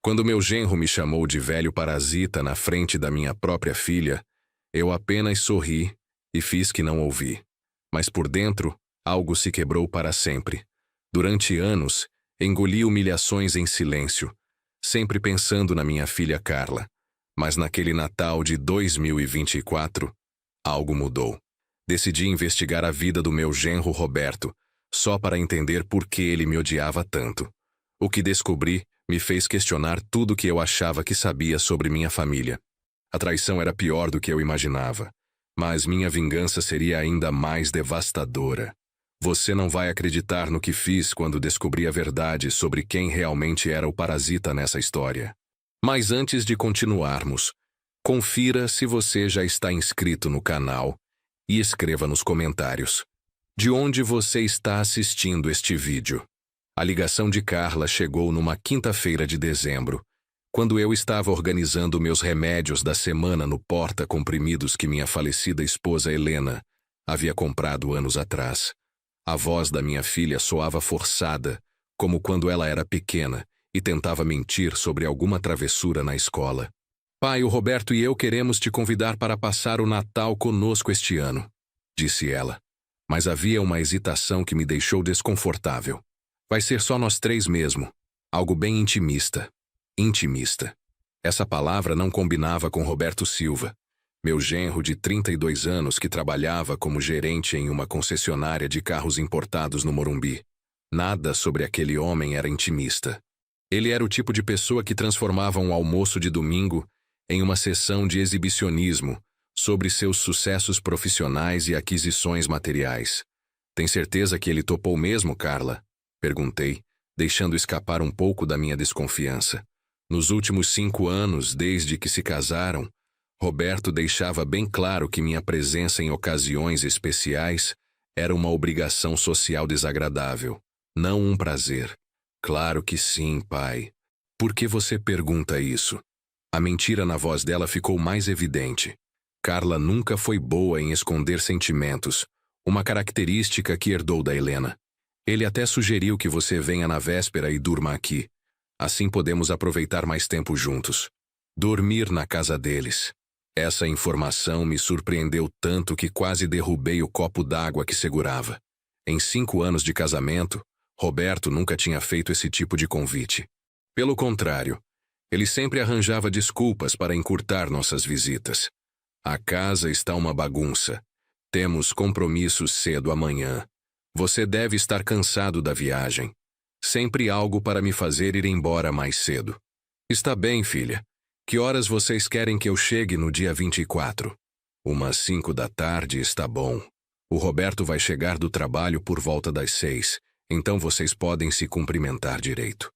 Quando meu genro me chamou de velho parasita na frente da minha própria filha, eu apenas sorri e fiz que não ouvi. Mas por dentro, algo se quebrou para sempre. Durante anos, engoli humilhações em silêncio, sempre pensando na minha filha Carla. Mas naquele Natal de 2024, algo mudou. Decidi investigar a vida do meu genro Roberto, só para entender por que ele me odiava tanto. O que descobri me fez questionar tudo que eu achava que sabia sobre minha família. A traição era pior do que eu imaginava, mas minha vingança seria ainda mais devastadora. Você não vai acreditar no que fiz quando descobri a verdade sobre quem realmente era o parasita nessa história. Mas antes de continuarmos, confira se você já está inscrito no canal e escreva nos comentários de onde você está assistindo este vídeo. A ligação de Carla chegou numa quinta-feira de dezembro, quando eu estava organizando meus remédios da semana no porta-comprimidos que minha falecida esposa Helena havia comprado anos atrás. A voz da minha filha soava forçada, como quando ela era pequena e tentava mentir sobre alguma travessura na escola. Pai, o Roberto e eu queremos te convidar para passar o Natal conosco este ano, disse ela. Mas havia uma hesitação que me deixou desconfortável. Vai ser só nós três mesmo. Algo bem intimista. Intimista. Essa palavra não combinava com Roberto Silva, meu genro de 32 anos que trabalhava como gerente em uma concessionária de carros importados no Morumbi. Nada sobre aquele homem era intimista. Ele era o tipo de pessoa que transformava um almoço de domingo em uma sessão de exibicionismo sobre seus sucessos profissionais e aquisições materiais. Tem certeza que ele topou mesmo, Carla? Perguntei, deixando escapar um pouco da minha desconfiança. Nos últimos 5 anos, desde que se casaram, Roberto deixava bem claro que minha presença em ocasiões especiais era uma obrigação social desagradável, não um prazer. Claro que sim, pai. Por que você pergunta isso? A mentira na voz dela ficou mais evidente. Carla nunca foi boa em esconder sentimentos, uma característica que herdou da Helena. Ele até sugeriu que você venha na véspera e durma aqui. Assim podemos aproveitar mais tempo juntos. Dormir na casa deles. Essa informação me surpreendeu tanto que quase derrubei o copo d'água que segurava. Em 5 anos de casamento, Roberto nunca tinha feito esse tipo de convite. Pelo contrário, ele sempre arranjava desculpas para encurtar nossas visitas. A casa está uma bagunça. Temos compromissos cedo amanhã. Você deve estar cansado da viagem. Sempre algo para me fazer ir embora mais cedo. Está bem, filha. Que horas vocês querem que eu chegue no dia 24? Umas 5 da tarde está bom. O Roberto vai chegar do trabalho por volta das 6, então vocês podem se cumprimentar direito.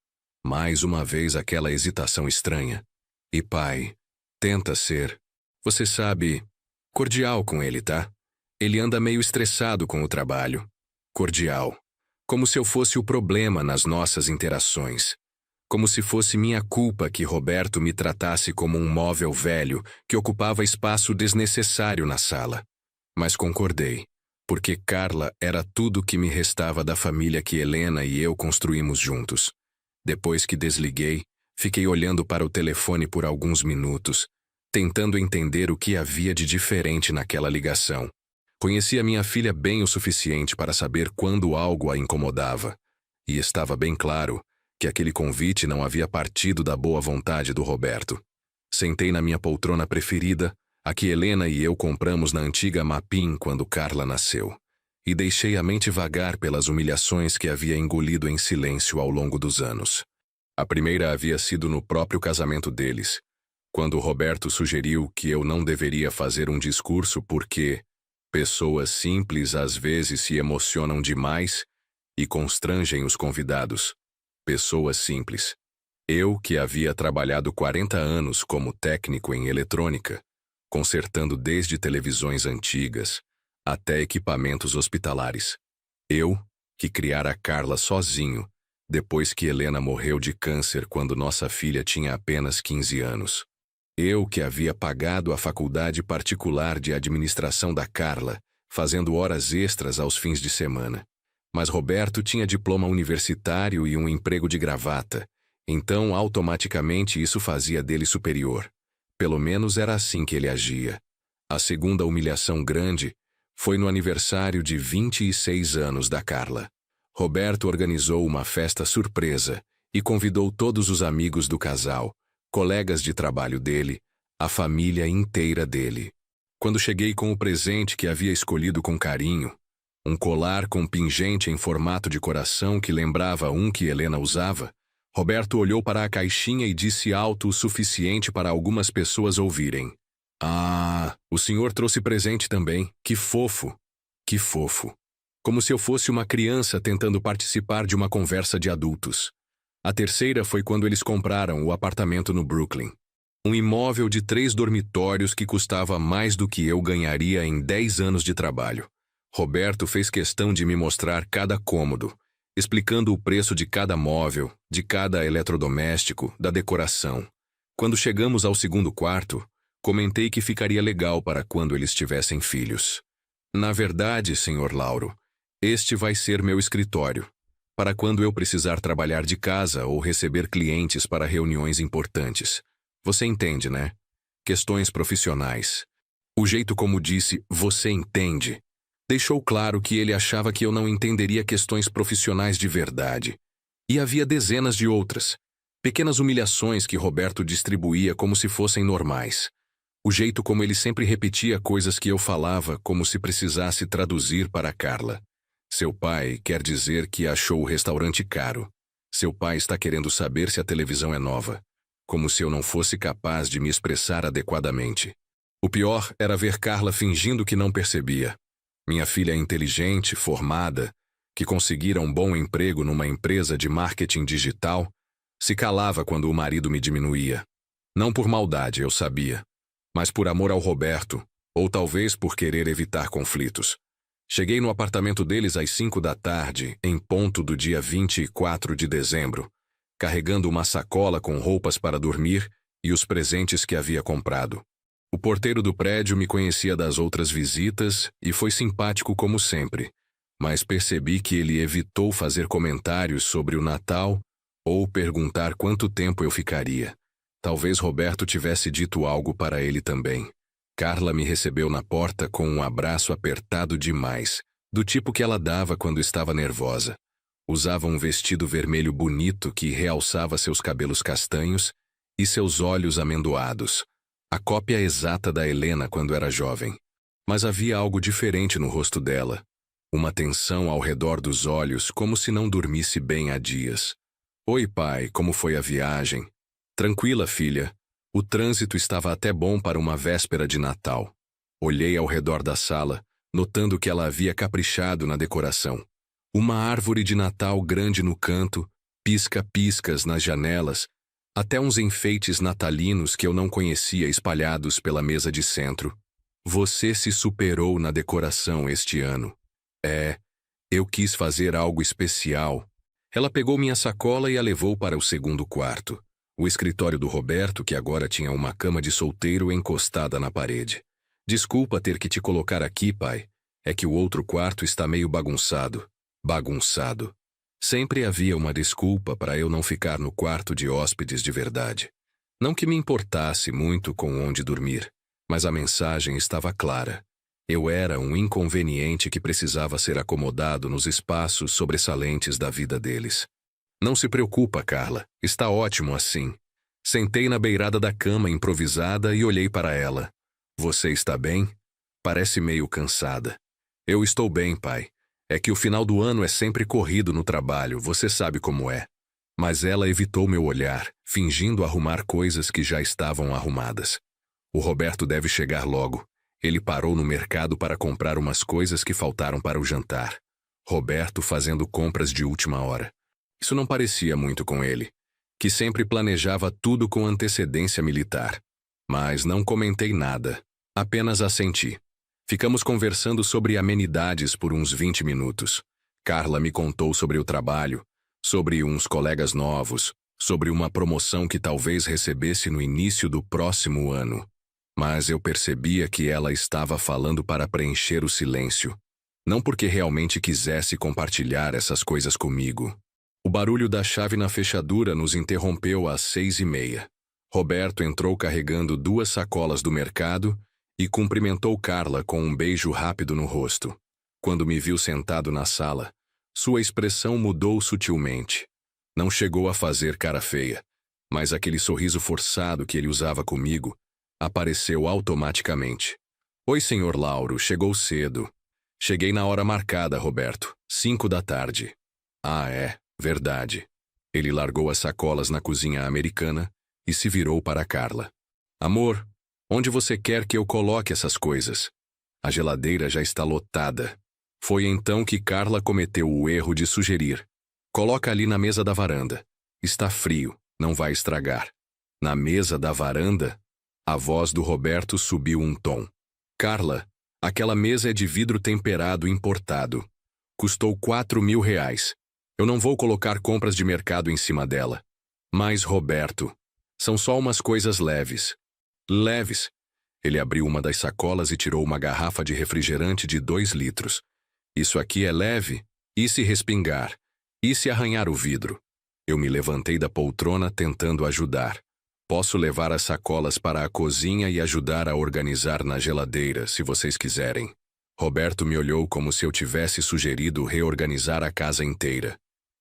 Mais uma vez aquela hesitação estranha. E pai, tenta ser, você sabe, cordial com ele, tá? Ele anda meio estressado com o trabalho. Cordial. Como se eu fosse o problema nas nossas interações. Como se fosse minha culpa que Roberto me tratasse como um móvel velho que ocupava espaço desnecessário na sala. Mas concordei, porque Carla era tudo que me restava da família que Helena e eu construímos juntos. Depois que desliguei, fiquei olhando para o telefone por alguns minutos, tentando entender o que havia de diferente naquela ligação. Conhecia minha filha bem o suficiente para saber quando algo a incomodava, e estava bem claro que aquele convite não havia partido da boa vontade do Roberto. Sentei na minha poltrona preferida, a que Helena e eu compramos na antiga Mapim quando Carla nasceu, e deixei a mente vagar pelas humilhações que havia engolido em silêncio ao longo dos anos. A primeira havia sido no próprio casamento deles, quando Roberto sugeriu que eu não deveria fazer um discurso porque pessoas simples às vezes se emocionam demais e constrangem os convidados. Pessoas simples. Eu, que havia trabalhado 40 anos como técnico em eletrônica, consertando desde televisões antigas até equipamentos hospitalares. Eu, que criara a Carla sozinho, depois que Helena morreu de câncer quando nossa filha tinha apenas 15 anos. Eu, que havia pagado a faculdade particular de administração da Carla, fazendo horas extras aos fins de semana. Mas Roberto tinha diploma universitário e um emprego de gravata, Então, automaticamente isso fazia dele superior. Pelo menos era assim que ele agia. A segunda humilhação grande foi no aniversário de 26 anos da Carla. Roberto organizou uma festa surpresa e convidou todos os amigos do casal, colegas de trabalho dele, a família inteira dele. Quando cheguei com o presente que havia escolhido com carinho, um colar com pingente em formato de coração que lembrava um que Helena usava, Roberto olhou para a caixinha e disse alto o suficiente para algumas pessoas ouvirem. Ah, o senhor trouxe presente também. Que fofo. Que fofo. Como se eu fosse uma criança tentando participar de uma conversa de adultos. A terceira foi quando eles compraram o apartamento no Brooklyn. Um imóvel de 3 dormitórios que custava mais do que eu ganharia em 10 anos de trabalho. Roberto fez questão de me mostrar cada cômodo, explicando o preço de cada móvel, de cada eletrodoméstico, da decoração. Quando chegamos ao segundo quarto, comentei que ficaria legal para quando eles tivessem filhos. Na verdade, Sr. Lauro, este vai ser meu escritório, para quando eu precisar trabalhar de casa ou receber clientes para reuniões importantes. Você entende, né? Questões profissionais. O jeito como disse, você entende, deixou claro que ele achava que eu não entenderia questões profissionais de verdade. E havia dezenas de outras, pequenas humilhações que Roberto distribuía como se fossem normais. O jeito como ele sempre repetia coisas que eu falava como se precisasse traduzir para Carla. Seu pai quer dizer que achou o restaurante caro. Seu pai está querendo saber se a televisão é nova. Como se eu não fosse capaz de me expressar adequadamente. O pior era ver Carla fingindo que não percebia. Minha filha inteligente, formada, que conseguira um bom emprego numa empresa de marketing digital, se calava quando o marido me diminuía. Não por maldade, eu sabia, mas por amor ao Roberto, ou talvez por querer evitar conflitos. Cheguei no apartamento deles às 5 da tarde, em ponto do dia 24 de dezembro, carregando uma sacola com roupas para dormir e os presentes que havia comprado. O porteiro do prédio me conhecia das outras visitas e foi simpático como sempre, mas percebi que ele evitou fazer comentários sobre o Natal ou perguntar quanto tempo eu ficaria. Talvez Roberto tivesse dito algo para ele também. Carla me recebeu na porta com um abraço apertado demais, do tipo que ela dava quando estava nervosa. Usava um vestido vermelho bonito que realçava seus cabelos castanhos e seus olhos amendoados. A cópia exata da Helena quando era jovem. Mas havia algo diferente no rosto dela. Uma tensão ao redor dos olhos, como se não dormisse bem há dias. Oi, pai, como foi a viagem? Tranquila, filha. O trânsito estava até bom para uma véspera de Natal. Olhei ao redor da sala, notando que ela havia caprichado na decoração. Uma árvore de Natal grande no canto, pisca-piscas nas janelas, até uns enfeites natalinos que eu não conhecia espalhados pela mesa de centro. Você se superou na decoração este ano. Eu quis fazer algo especial. Ela pegou minha sacola e a levou para o segundo quarto, o escritório do Roberto, que agora tinha uma cama de solteiro encostada na parede. Desculpa ter que te colocar aqui, pai. É que o outro quarto está meio bagunçado. Bagunçado. Sempre havia uma desculpa para eu não ficar no quarto de hóspedes de verdade. Não que me importasse muito com onde dormir, mas a mensagem estava clara. Eu era um inconveniente que precisava ser acomodado nos espaços sobressalentes da vida deles. Não se preocupa, Carla. Está ótimo assim. Sentei na beirada da cama improvisada e olhei para ela. Você está bem? Parece meio cansada. Eu estou bem, pai. É que o final do ano é sempre corrido no trabalho, você sabe como é. Mas ela evitou meu olhar, fingindo arrumar coisas que já estavam arrumadas. O Roberto deve chegar logo. Ele parou no mercado para comprar umas coisas que faltaram para o jantar. Roberto fazendo compras de última hora. Isso não parecia muito com ele, que sempre planejava tudo com antecedência militar. Mas não comentei nada, apenas assenti. Ficamos conversando sobre amenidades por uns 20 minutos. Carla me contou sobre o trabalho, sobre uns colegas novos, sobre uma promoção que talvez recebesse no início do próximo ano. Mas eu percebia que ela estava falando para preencher o silêncio. Não porque realmente quisesse compartilhar essas coisas comigo. O barulho da chave na fechadura nos interrompeu às 6h30. Roberto entrou carregando 2 sacolas do mercado e cumprimentou Carla com um beijo rápido no rosto. Quando me viu sentado na sala, sua expressão mudou sutilmente. Não chegou a fazer cara feia, mas aquele sorriso forçado que ele usava comigo apareceu automaticamente. Oi, senhor Lauro, chegou cedo. Cheguei na hora marcada, Roberto, 5 da tarde. Ah, é, verdade. Ele largou as sacolas na cozinha americana e se virou para Carla. Amor, onde você quer que eu coloque essas coisas? A geladeira já está lotada. Foi então que Carla cometeu o erro de sugerir. Coloca ali na mesa da varanda. Está frio, não vai estragar. Na mesa da varanda? A voz do Roberto subiu um tom. Carla, aquela mesa é de vidro temperado importado. Custou R$ 4.000. Eu não vou colocar compras de mercado em cima dela. Mas, Roberto, são só umas coisas leves. Leves? Ele abriu uma das sacolas e tirou uma garrafa de refrigerante de 2 litros. Isso aqui é leve? E se respingar? E se arranhar o vidro? Eu me levantei da poltrona tentando ajudar. Posso levar as sacolas para a cozinha e ajudar a organizar na geladeira, se vocês quiserem. Roberto me olhou como se eu tivesse sugerido reorganizar a casa inteira.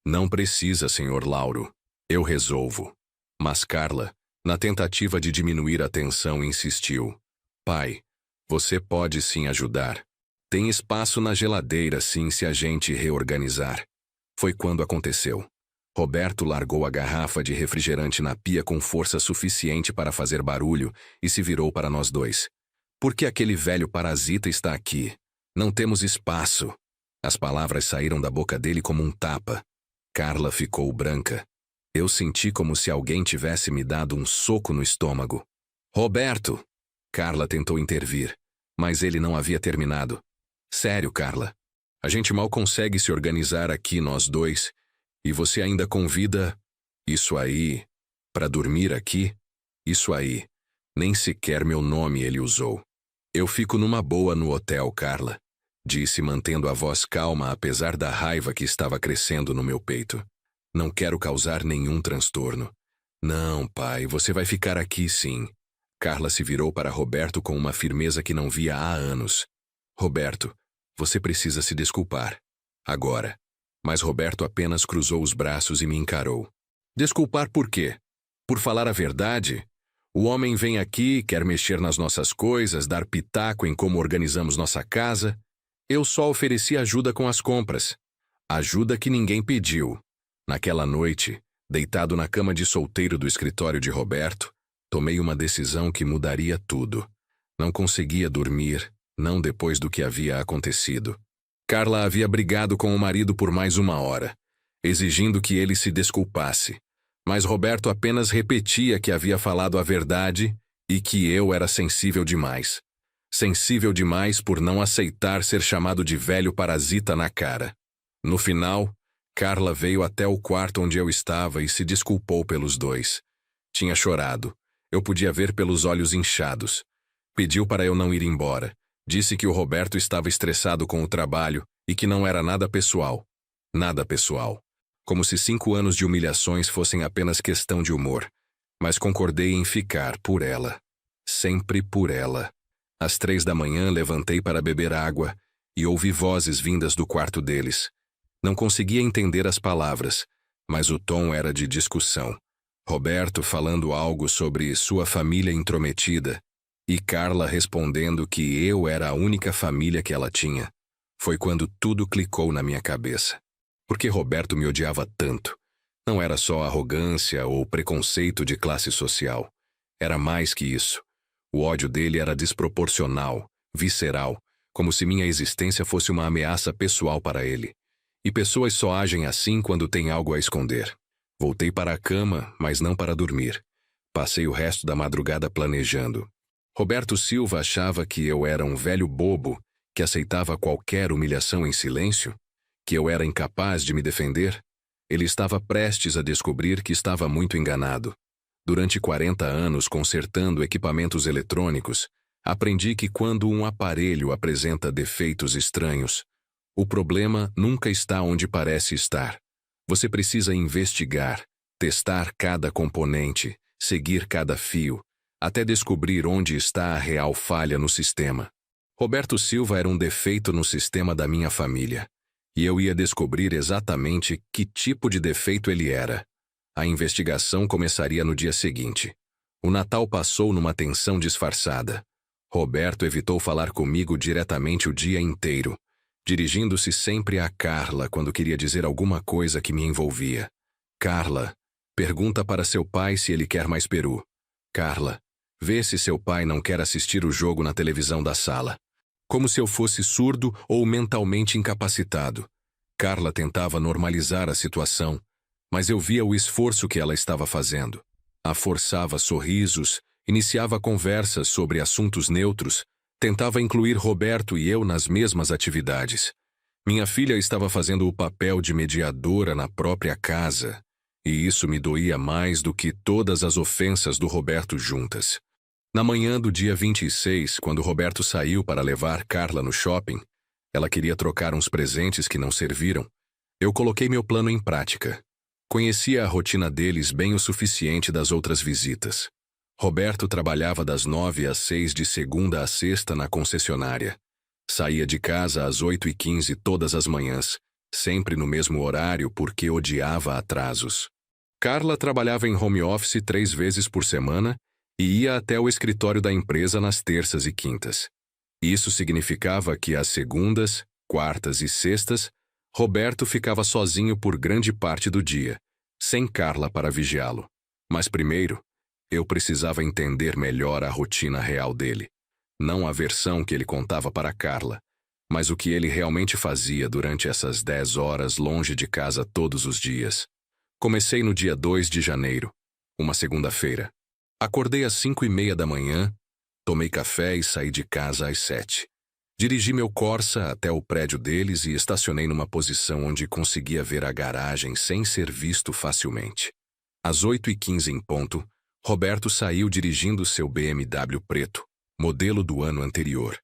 Não precisa, senhor Lauro. Eu resolvo. Mas Carla, na tentativa de diminuir a tensão, insistiu. Pai, você pode sim ajudar. Tem espaço na geladeira sim se a gente reorganizar. Foi quando aconteceu. Roberto largou a garrafa de refrigerante na pia com força suficiente para fazer barulho e se virou para nós dois. Por que aquele velho parasita está aqui? Não temos espaço. As palavras saíram da boca dele como um tapa. Carla ficou branca. Eu senti como se alguém tivesse me dado um soco no estômago. Roberto! Carla tentou intervir, mas ele não havia terminado. Sério, Carla. A gente mal consegue se organizar aqui nós dois. E você ainda convida... Isso aí... Para dormir aqui? Isso aí. Nem sequer meu nome ele usou. Eu fico numa boa no hotel, Carla. Disse mantendo a voz calma apesar da raiva que estava crescendo no meu peito. Não quero causar nenhum transtorno. Não, pai, você vai ficar aqui sim. Carla se virou para Roberto com uma firmeza que não via há anos. Roberto, você precisa se desculpar. Agora. Mas Roberto apenas cruzou os braços e me encarou. Desculpar por quê? Por falar a verdade? O homem vem aqui, quer mexer nas nossas coisas, dar pitaco em como organizamos nossa casa. Eu só ofereci ajuda com as compras. Ajuda que ninguém pediu. Naquela noite, deitado na cama de solteiro do escritório de Roberto, tomei uma decisão que mudaria tudo. Não conseguia dormir, não depois do que havia acontecido. Carla havia brigado com o marido por mais 1 hora, exigindo que ele se desculpasse. Mas Roberto apenas repetia que havia falado a verdade e que eu era sensível demais. Sensível demais por não aceitar ser chamado de velho parasita na cara. No final, Carla veio até o quarto onde eu estava e se desculpou pelos dois. Tinha chorado. Eu podia ver pelos olhos inchados. Pediu para eu não ir embora. Disse que o Roberto estava estressado com o trabalho e que não era nada pessoal. Nada pessoal. Como se 5 anos de humilhações fossem apenas questão de humor. Mas concordei em ficar por ela. Sempre por ela. Às 3 da manhã levantei para beber água e ouvi vozes vindas do quarto deles. Não conseguia entender as palavras, mas o tom era de discussão. Roberto falando algo sobre sua família intrometida e Carla respondendo que eu era a única família que ela tinha. Foi quando tudo clicou na minha cabeça. Por que Roberto me odiava tanto? Não era só arrogância ou preconceito de classe social. Era mais que isso. O ódio dele era desproporcional, visceral, como se minha existência fosse uma ameaça pessoal para ele. E pessoas só agem assim quando têm algo a esconder. Voltei para a cama, mas não para dormir. Passei o resto da madrugada planejando. Roberto Silva achava que eu era um velho bobo que aceitava qualquer humilhação em silêncio? Que eu era incapaz de me defender? Ele estava prestes a descobrir que estava muito enganado. Durante 40 anos consertando equipamentos eletrônicos, aprendi que quando um aparelho apresenta defeitos estranhos, o problema nunca está onde parece estar. Você precisa investigar, testar cada componente, seguir cada fio, até descobrir onde está a real falha no sistema. Roberto Silva era um defeito no sistema da minha família, e eu ia descobrir exatamente que tipo de defeito ele era. A investigação começaria no dia seguinte. O Natal passou numa tensão disfarçada. Roberto evitou falar comigo diretamente o dia inteiro, dirigindo-se sempre a Carla quando queria dizer alguma coisa que me envolvia. Carla, pergunta para seu pai se ele quer mais peru. Carla, vê se seu pai não quer assistir o jogo na televisão da sala. Como se eu fosse surdo ou mentalmente incapacitado. Carla tentava normalizar a situação, mas eu via o esforço que ela estava fazendo. A forçava sorrisos, iniciava conversas sobre assuntos neutros, tentava incluir Roberto e eu nas mesmas atividades. Minha filha estava fazendo o papel de mediadora na própria casa, e isso me doía mais do que todas as ofensas do Roberto juntas. Na manhã do dia 26, quando Roberto saiu para levar Carla no shopping, ela queria trocar uns presentes que não serviram. Eu coloquei meu plano em prática. Conhecia a rotina deles bem o suficiente das outras visitas. Roberto trabalhava das 9 às 6 de segunda a sexta na concessionária. Saía de casa às 8h15 todas as manhãs, sempre no mesmo horário porque odiava atrasos. Carla trabalhava em home office 3 vezes por semana e ia até o escritório da empresa nas terças e quintas. Isso significava que às segundas, quartas e sextas, Roberto ficava sozinho por grande parte do dia, sem Carla para vigiá-lo. Mas primeiro, eu precisava entender melhor a rotina real dele. Não a versão que ele contava para Carla, mas o que ele realmente fazia durante essas 10 horas longe de casa todos os dias. Comecei no dia 2 de janeiro, uma segunda-feira. Acordei às 5h30 da manhã, tomei café e saí de casa às 7. Dirigi meu Corsa até o prédio deles e estacionei numa posição onde conseguia ver a garagem sem ser visto facilmente. Às 8h15 em ponto, Roberto saiu dirigindo seu BMW preto, modelo do ano anterior.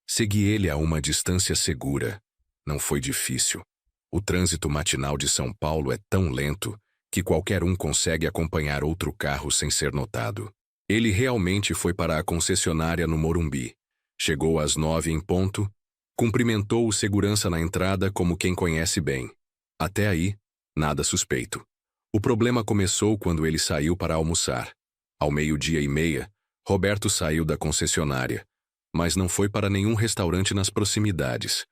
Segui ele a uma distância segura. Não foi difícil. O trânsito matinal de São Paulo é tão lento que qualquer um consegue acompanhar outro carro sem ser notado. Ele realmente foi para a concessionária no Morumbi. Chegou às 9 em ponto, cumprimentou o segurança na entrada como quem conhece bem. Até aí, nada suspeito. O problema começou quando ele saiu para almoçar. Ao 12h30, Roberto saiu da concessionária, mas não foi para nenhum restaurante nas proximidades.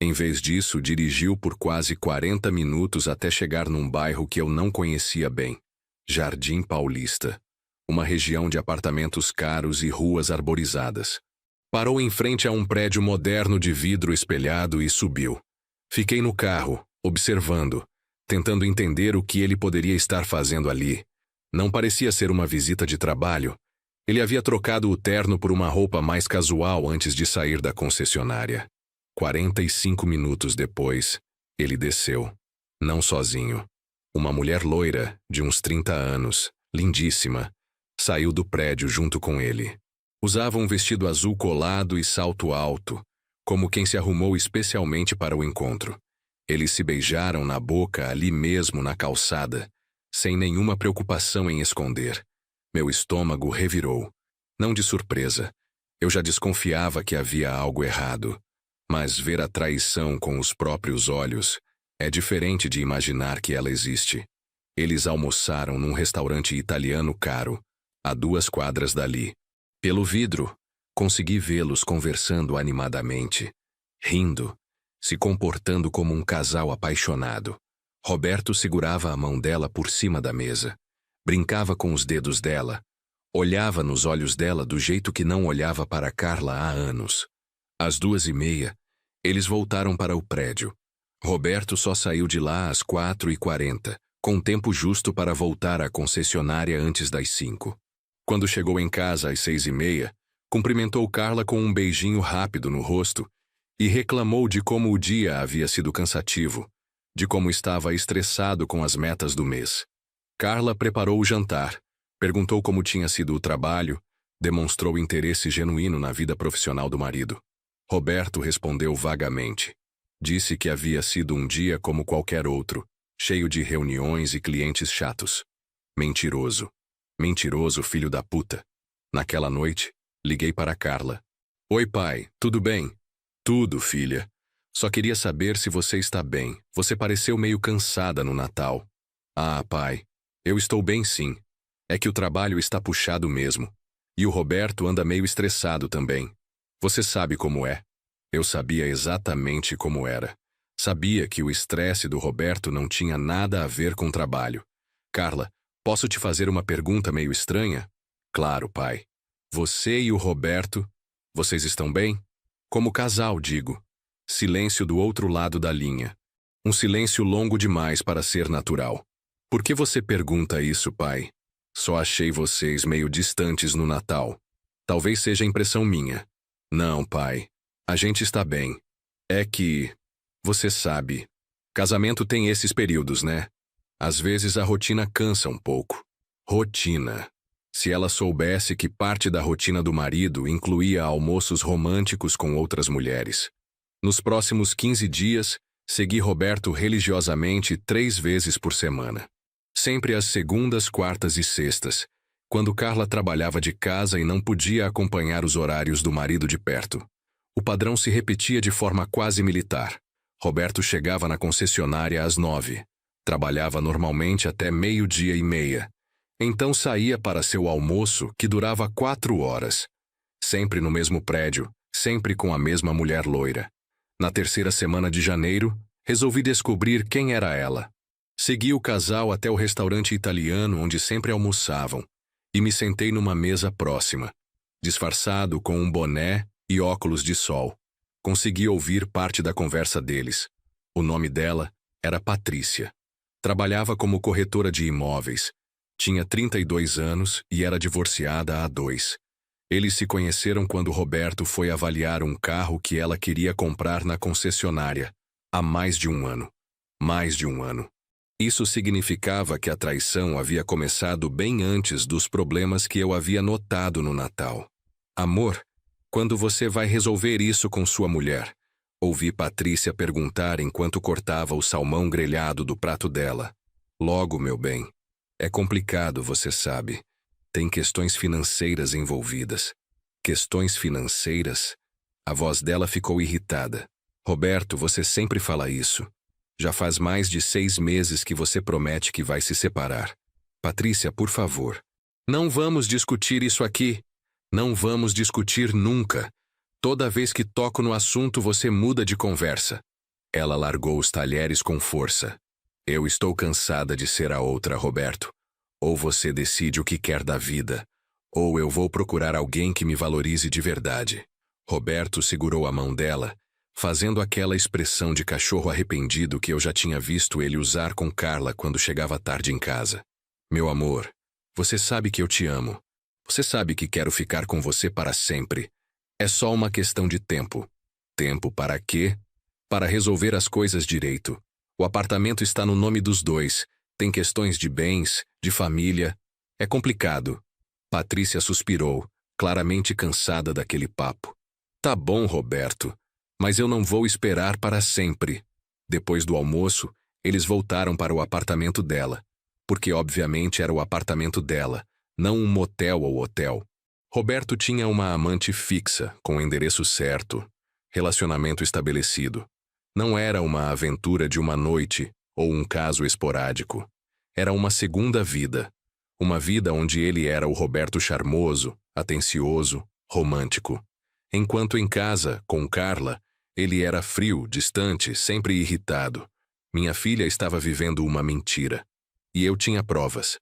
Em vez disso, dirigiu por quase 40 minutos até chegar num bairro que eu não conhecia bem, Jardim Paulista, uma região de apartamentos caros e ruas arborizadas. Parou em frente a um prédio moderno de vidro espelhado e subiu. Fiquei no carro, observando, tentando entender o que ele poderia estar fazendo ali. Não parecia ser uma visita de trabalho. Ele havia trocado o terno por uma roupa mais casual antes de sair da concessionária. 45 minutos depois, ele desceu. Não sozinho. Uma mulher loira, de uns 30 anos, lindíssima, saiu do prédio junto com ele. Usava um vestido azul colado e salto alto, como quem se arrumou especialmente para o encontro. Eles se beijaram na boca ali mesmo na calçada, sem nenhuma preocupação em esconder. Meu estômago revirou. Não de surpresa. Eu já desconfiava que havia algo errado. Mas ver a traição com os próprios olhos é diferente de imaginar que ela existe. Eles almoçaram num restaurante italiano caro, a 2 quadras dali. Pelo vidro, consegui vê-los conversando animadamente, rindo, se comportando como um casal apaixonado. Roberto segurava a mão dela por cima da mesa, brincava com os dedos dela, olhava nos olhos dela do jeito que não olhava para Carla há anos. Às 2h30, eles voltaram para o prédio. Roberto só saiu de lá às 4h40, com tempo justo para voltar à concessionária antes das 5. Quando chegou em casa às 6h30, cumprimentou Carla com um beijinho rápido no rosto e reclamou de como o dia havia sido cansativo, de como estava estressado com as metas do mês. Carla preparou o jantar, perguntou como tinha sido o trabalho, demonstrou interesse genuíno na vida profissional do marido. Roberto respondeu vagamente. Disse que havia sido um dia como qualquer outro, cheio de reuniões e clientes chatos. Mentiroso. Mentiroso, filho da puta. Naquela noite, liguei para Carla. Oi, pai, tudo bem? Tudo, filha. Só queria saber se você está bem. Você pareceu meio cansada no Natal. Ah, pai, eu estou bem sim. É que o trabalho está puxado mesmo. E o Roberto anda meio estressado também. Você sabe como é. Eu sabia exatamente como era. Sabia que o estresse do Roberto não tinha nada a ver com trabalho. Carla, posso te fazer uma pergunta meio estranha? Claro, pai. Você e o Roberto, vocês estão bem? Como casal, digo. Silêncio do outro lado da linha. Um silêncio longo demais para ser natural. Por que você pergunta isso, pai? Só achei vocês meio distantes no Natal. Talvez seja impressão minha. Não, pai. A gente está bem. É que... Você sabe. Casamento tem esses períodos, né? Às vezes a rotina cansa um pouco. Rotina. Se ela soubesse que parte da rotina do marido incluía almoços românticos com outras mulheres. Nos próximos 15 dias, segui Roberto religiosamente 3 vezes por semana. Sempre às segundas, quartas e sextas, quando Carla trabalhava de casa e não podia acompanhar os horários do marido de perto. O padrão se repetia de forma quase militar. Roberto chegava na concessionária às 9. Trabalhava normalmente até 12:30. Então saía para seu almoço, que durava 4 horas. Sempre no mesmo prédio, sempre com a mesma mulher loira. Na terceira semana de janeiro, resolvi descobrir quem era ela. Segui o casal até o restaurante italiano onde sempre almoçavam e me sentei numa mesa próxima, disfarçado com um boné e óculos de sol. Consegui ouvir parte da conversa deles. O nome dela era Patrícia. Trabalhava como corretora de imóveis. Tinha 32 anos e era divorciada há 2. Eles se conheceram quando Roberto foi avaliar um carro que ela queria comprar na concessionária, há mais de um ano. Mais de um ano. Isso significava que a traição havia começado bem antes dos problemas que eu havia notado no Natal. Amor, quando você vai resolver isso com sua mulher? Ouvi Patrícia perguntar enquanto cortava o salmão grelhado do prato dela. Logo, meu bem. É complicado, você sabe. Tem questões financeiras envolvidas. Questões financeiras? A voz dela ficou irritada. Roberto, você sempre fala isso. Já faz mais de 6 meses que você promete que vai se separar. Patrícia, por favor. Não vamos discutir isso aqui. Não vamos discutir nunca. Toda vez que toco no assunto, você muda de conversa. Ela largou os talheres com força. Eu estou cansada de ser a outra, Roberto. Ou você decide o que quer da vida, ou eu vou procurar alguém que me valorize de verdade. Roberto segurou a mão dela, fazendo aquela expressão de cachorro arrependido que eu já tinha visto ele usar com Carla quando chegava tarde em casa. Meu amor, você sabe que eu te amo. Você sabe que quero ficar com você para sempre. É só uma questão de tempo. Tempo para quê? Para resolver as coisas direito. O apartamento está no nome dos 2. Tem questões de bens, de família. É complicado. Patrícia suspirou, claramente cansada daquele papo. Tá bom, Roberto, mas eu não vou esperar para sempre. Depois do almoço, eles voltaram para o apartamento dela, porque obviamente era o apartamento dela, não um motel ou hotel. Roberto tinha uma amante fixa, com o endereço certo, relacionamento estabelecido. Não era uma aventura de uma noite ou um caso esporádico. Era uma segunda vida. Uma vida onde ele era o Roberto charmoso, atencioso, romântico. Enquanto em casa, com Carla, ele era frio, distante, sempre irritado. Minha filha estava vivendo uma mentira. E eu tinha provas.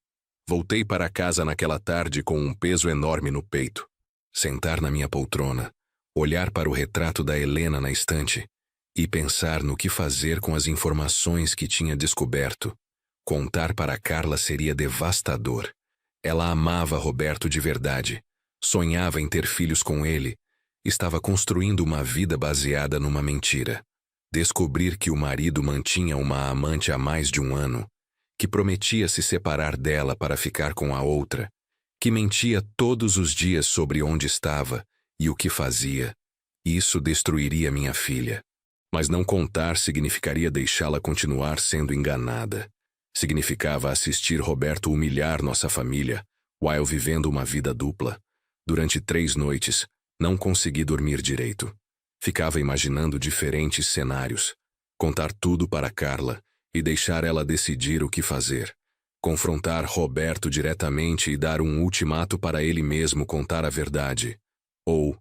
Voltei para casa naquela tarde com um peso enorme no peito. Sentar na minha poltrona, olhar para o retrato da Helena na estante e pensar no que fazer com as informações que tinha descoberto. Contar para Carla seria devastador. Ela amava Roberto de verdade. Sonhava em ter filhos com ele. Estava construindo uma vida baseada numa mentira. Descobrir que o marido mantinha uma amante há mais de um ano, que prometia se separar dela para ficar com a outra, que mentia todos os dias sobre onde estava e o que fazia. Isso destruiria minha filha. Mas não contar significaria deixá-la continuar sendo enganada. Significava assistir Roberto humilhar nossa família, while vivendo uma vida dupla. Durante 3 noites, não consegui dormir direito. Ficava imaginando diferentes cenários. Contar tudo para Carla e deixar ela decidir o que fazer. Confrontar Roberto diretamente e dar um ultimato para ele mesmo contar a verdade. Ou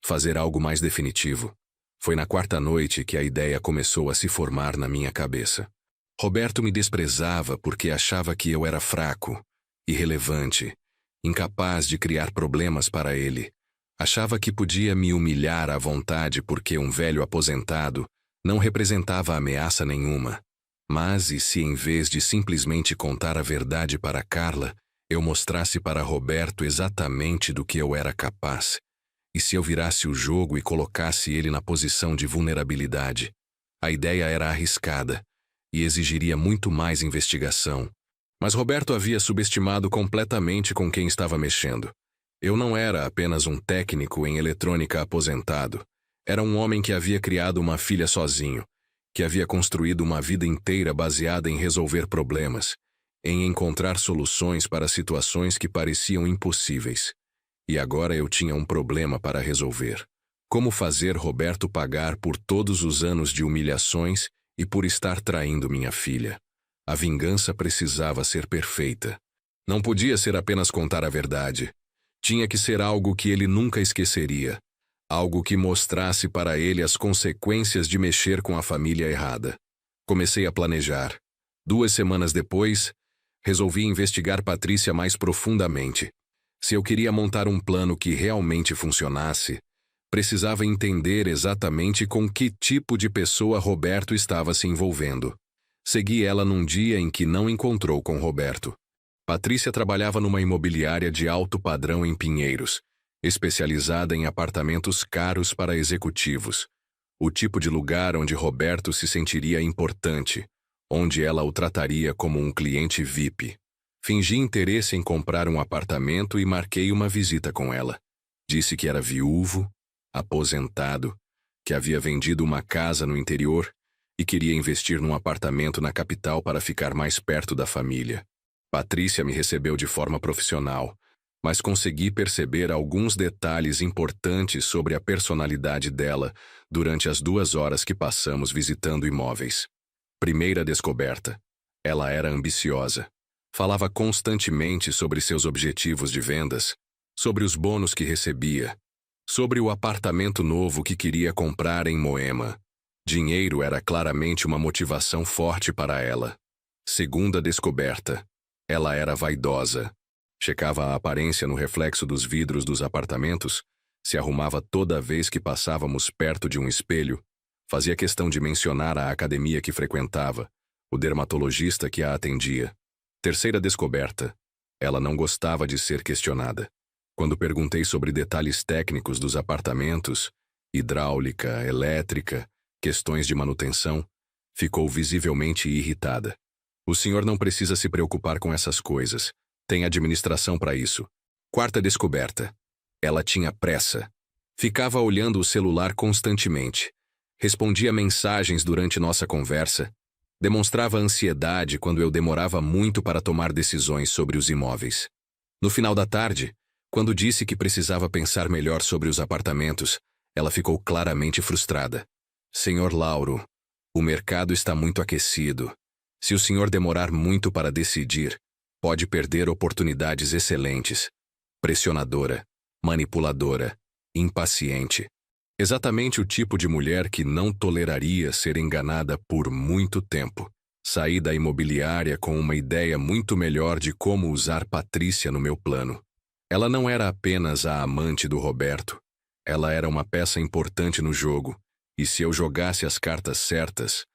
fazer algo mais definitivo. Foi na 4ª noite que a ideia começou a se formar na minha cabeça. Roberto me desprezava porque achava que eu era fraco, irrelevante, incapaz de criar problemas para ele. Achava que podia me humilhar à vontade porque um velho aposentado não representava ameaça nenhuma. Mas e se em vez de simplesmente contar a verdade para Carla, eu mostrasse para Roberto exatamente do que eu era capaz? E se eu virasse o jogo e colocasse ele na posição de vulnerabilidade? A ideia era arriscada e exigiria muito mais investigação. Mas Roberto havia subestimado completamente com quem estava mexendo. Eu não era apenas um técnico em eletrônica aposentado. Era um homem que havia criado uma filha sozinho, que havia construído uma vida inteira baseada em resolver problemas, em encontrar soluções para situações que pareciam impossíveis. E agora eu tinha um problema para resolver. Como fazer Roberto pagar por todos os anos de humilhações e por estar traindo minha filha? A vingança precisava ser perfeita. Não podia ser apenas contar a verdade. Tinha que ser algo que ele nunca esqueceria. Algo que mostrasse para ele as consequências de mexer com a família errada. Comecei a planejar. 2 semanas depois, resolvi investigar Patrícia mais profundamente. Se eu queria montar um plano que realmente funcionasse, precisava entender exatamente com que tipo de pessoa Roberto estava se envolvendo. Segui ela num dia em que não encontrou com Roberto. Patrícia trabalhava numa imobiliária de alto padrão em Pinheiros, especializada em apartamentos caros para executivos. O tipo de lugar onde Roberto se sentiria importante, onde ela o trataria como um cliente VIP. Fingi interesse em comprar um apartamento e marquei uma visita com ela. Disse que era viúvo, aposentado, que havia vendido uma casa no interior e queria investir num apartamento na capital para ficar mais perto da família. Patrícia me recebeu de forma profissional, mas consegui perceber alguns detalhes importantes sobre a personalidade dela durante as 2 horas que passamos visitando imóveis. Primeira descoberta: ela era ambiciosa. Falava constantemente sobre seus objetivos de vendas, sobre os bônus que recebia, sobre o apartamento novo que queria comprar em Moema. Dinheiro era claramente uma motivação forte para ela. Segunda descoberta: ela era vaidosa. Checava a aparência no reflexo dos vidros dos apartamentos, se arrumava toda vez que passávamos perto de um espelho, fazia questão de mencionar a academia que frequentava, o dermatologista que a atendia. Terceira descoberta: ela não gostava de ser questionada. Quando perguntei sobre detalhes técnicos dos apartamentos, hidráulica, elétrica, questões de manutenção, ficou visivelmente irritada. O senhor não precisa se preocupar com essas coisas. Tem administração para isso. Quarta descoberta: ela tinha pressa. Ficava olhando o celular constantemente. Respondia mensagens durante nossa conversa. Demonstrava ansiedade quando eu demorava muito para tomar decisões sobre os imóveis. No final da tarde, quando disse que precisava pensar melhor sobre os apartamentos, ela ficou claramente frustrada. Senhor Lauro, o mercado está muito aquecido. Se o senhor demorar muito para decidir, pode perder oportunidades excelentes. Pressionadora, manipuladora, impaciente. Exatamente o tipo de mulher que não toleraria ser enganada por muito tempo. Saí da imobiliária com uma ideia muito melhor de como usar Patrícia no meu plano. Ela não era apenas a amante do Roberto. Ela era uma peça importante no jogo, e se eu jogasse as cartas certas,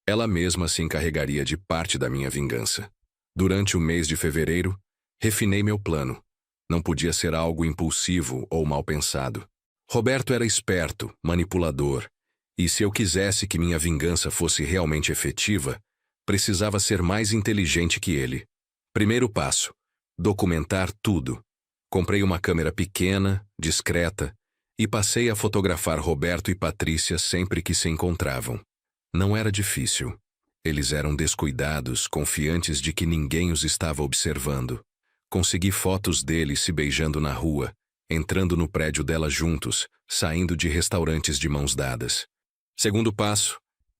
ela mesma se encarregaria de parte da minha vingança. Durante o mês de fevereiro, refinei meu plano. Não podia ser algo impulsivo ou mal pensado. Roberto era esperto, manipulador, e se eu quisesse que minha vingança fosse realmente efetiva, precisava ser mais inteligente que ele. Primeiro passo: documentar tudo. Comprei uma câmera pequena, discreta, e passei a fotografar Roberto e Patrícia sempre que se encontravam. Não era difícil. Eles eram descuidados, confiantes de que ninguém os estava observando. Consegui fotos deles se beijando na rua, entrando no prédio dela juntos, saindo de restaurantes de mãos dadas. Segundo passo,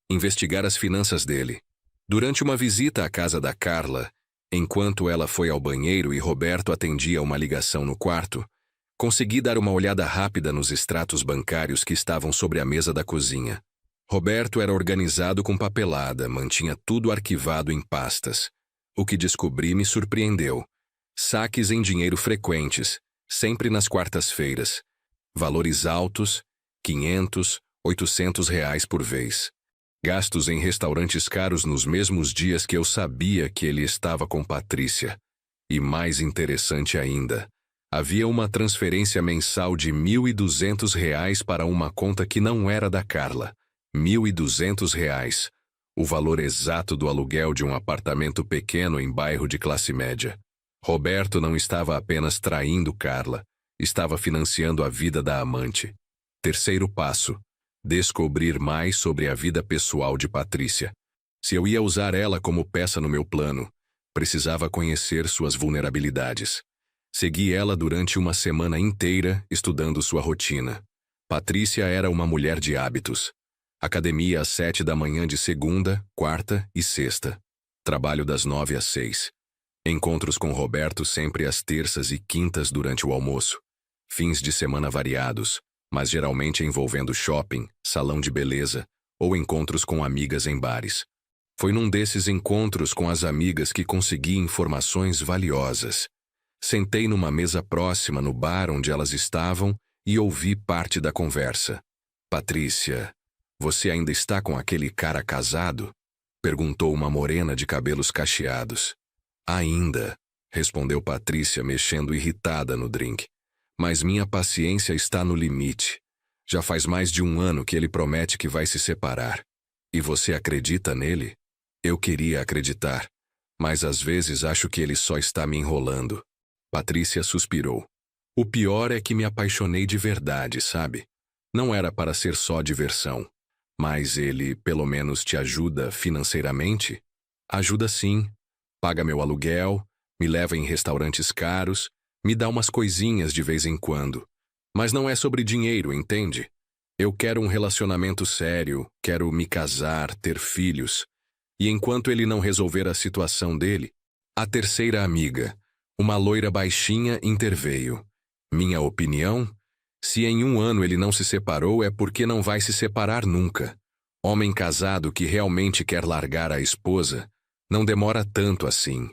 investigar as finanças dele. Durante uma visita à casa da Carla, enquanto ela foi ao banheiro e Roberto atendia uma ligação no quarto, consegui dar uma olhada rápida nos extratos bancários que estavam sobre a mesa da cozinha. Roberto era organizado com papelada, mantinha tudo arquivado em pastas. O que descobri me surpreendeu. Saques em dinheiro frequentes, sempre nas quartas-feiras. Valores altos, 500, 800 reais por vez. Gastos em restaurantes caros nos mesmos dias que eu sabia que ele estava com Patrícia. E mais interessante ainda, havia uma transferência mensal de 1.200 reais para uma conta que não era da Carla. 1.200 reais, o valor exato do aluguel de um apartamento pequeno em bairro de classe média. Roberto não estava apenas traindo Carla, estava financiando a vida da amante. Terceiro passo: descobrir mais sobre a vida pessoal de Patrícia. Se eu ia usar ela como peça no meu plano, precisava conhecer suas vulnerabilidades. Segui ela durante uma semana inteira, estudando sua rotina. Patrícia era uma mulher de hábitos. Academia às 7 da manhã de segunda, quarta e sexta. Trabalho das 9 às 6. Encontros com Roberto sempre às terças e quintas durante o almoço. Fins de semana variados, mas geralmente envolvendo shopping, salão de beleza ou encontros com amigas em bares. Foi num desses encontros com as amigas que consegui informações valiosas. Sentei numa mesa próxima no bar onde elas estavam e ouvi parte da conversa. Patrícia, você ainda está com aquele cara casado? Perguntou uma morena de cabelos cacheados. Ainda, respondeu Patrícia mexendo irritada no drink. Mas minha paciência está no limite. Já faz mais de 1 ano que ele promete que vai se separar. E você acredita nele? Eu queria acreditar, mas às vezes acho que ele só está me enrolando. Patrícia suspirou. O pior é que me apaixonei de verdade, sabe? Não era para ser só diversão. Mas ele, pelo menos, te ajuda financeiramente? Ajuda sim. Paga meu aluguel, me leva em restaurantes caros, me dá umas coisinhas de vez em quando. Mas não é sobre dinheiro, entende? Eu quero um relacionamento sério, quero me casar, ter filhos. E enquanto ele não resolver a situação dele, a terceira amiga, uma loira baixinha, interveio. Minha opinião? Se em 1 ano ele não se separou, é porque não vai se separar nunca. Homem casado que realmente quer largar a esposa, não demora tanto assim.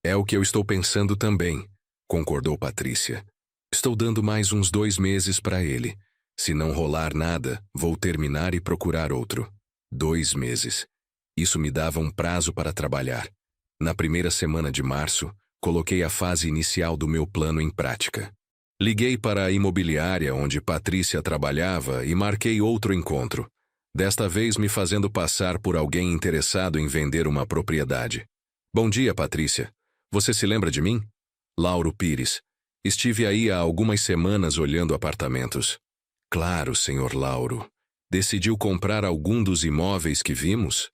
É o que eu estou pensando também, concordou Patrícia. Estou dando mais uns 2 meses para ele. Se não rolar nada, vou terminar e procurar outro. 2 meses. Isso me dava um prazo para trabalhar. Na primeira semana de março, coloquei a fase inicial do meu plano em prática. Liguei para a imobiliária onde Patrícia trabalhava e marquei outro encontro. Desta vez me fazendo passar por alguém interessado em vender uma propriedade. Bom dia, Patrícia. Você se lembra de mim? Lauro Pires. Estive aí há algumas semanas olhando apartamentos. Claro, senhor Lauro. Decidiu comprar algum dos imóveis que vimos?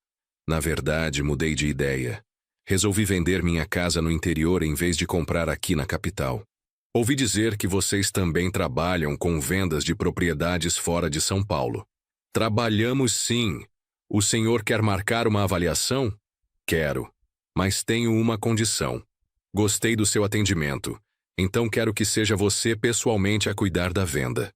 Na verdade, mudei de ideia. Resolvi vender minha casa no interior em vez de comprar aqui na capital. Ouvi dizer que vocês também trabalham com vendas de propriedades fora de São Paulo. Trabalhamos sim. O senhor quer marcar uma avaliação? Quero, mas tenho uma condição. Gostei do seu atendimento, então quero que seja você pessoalmente a cuidar da venda.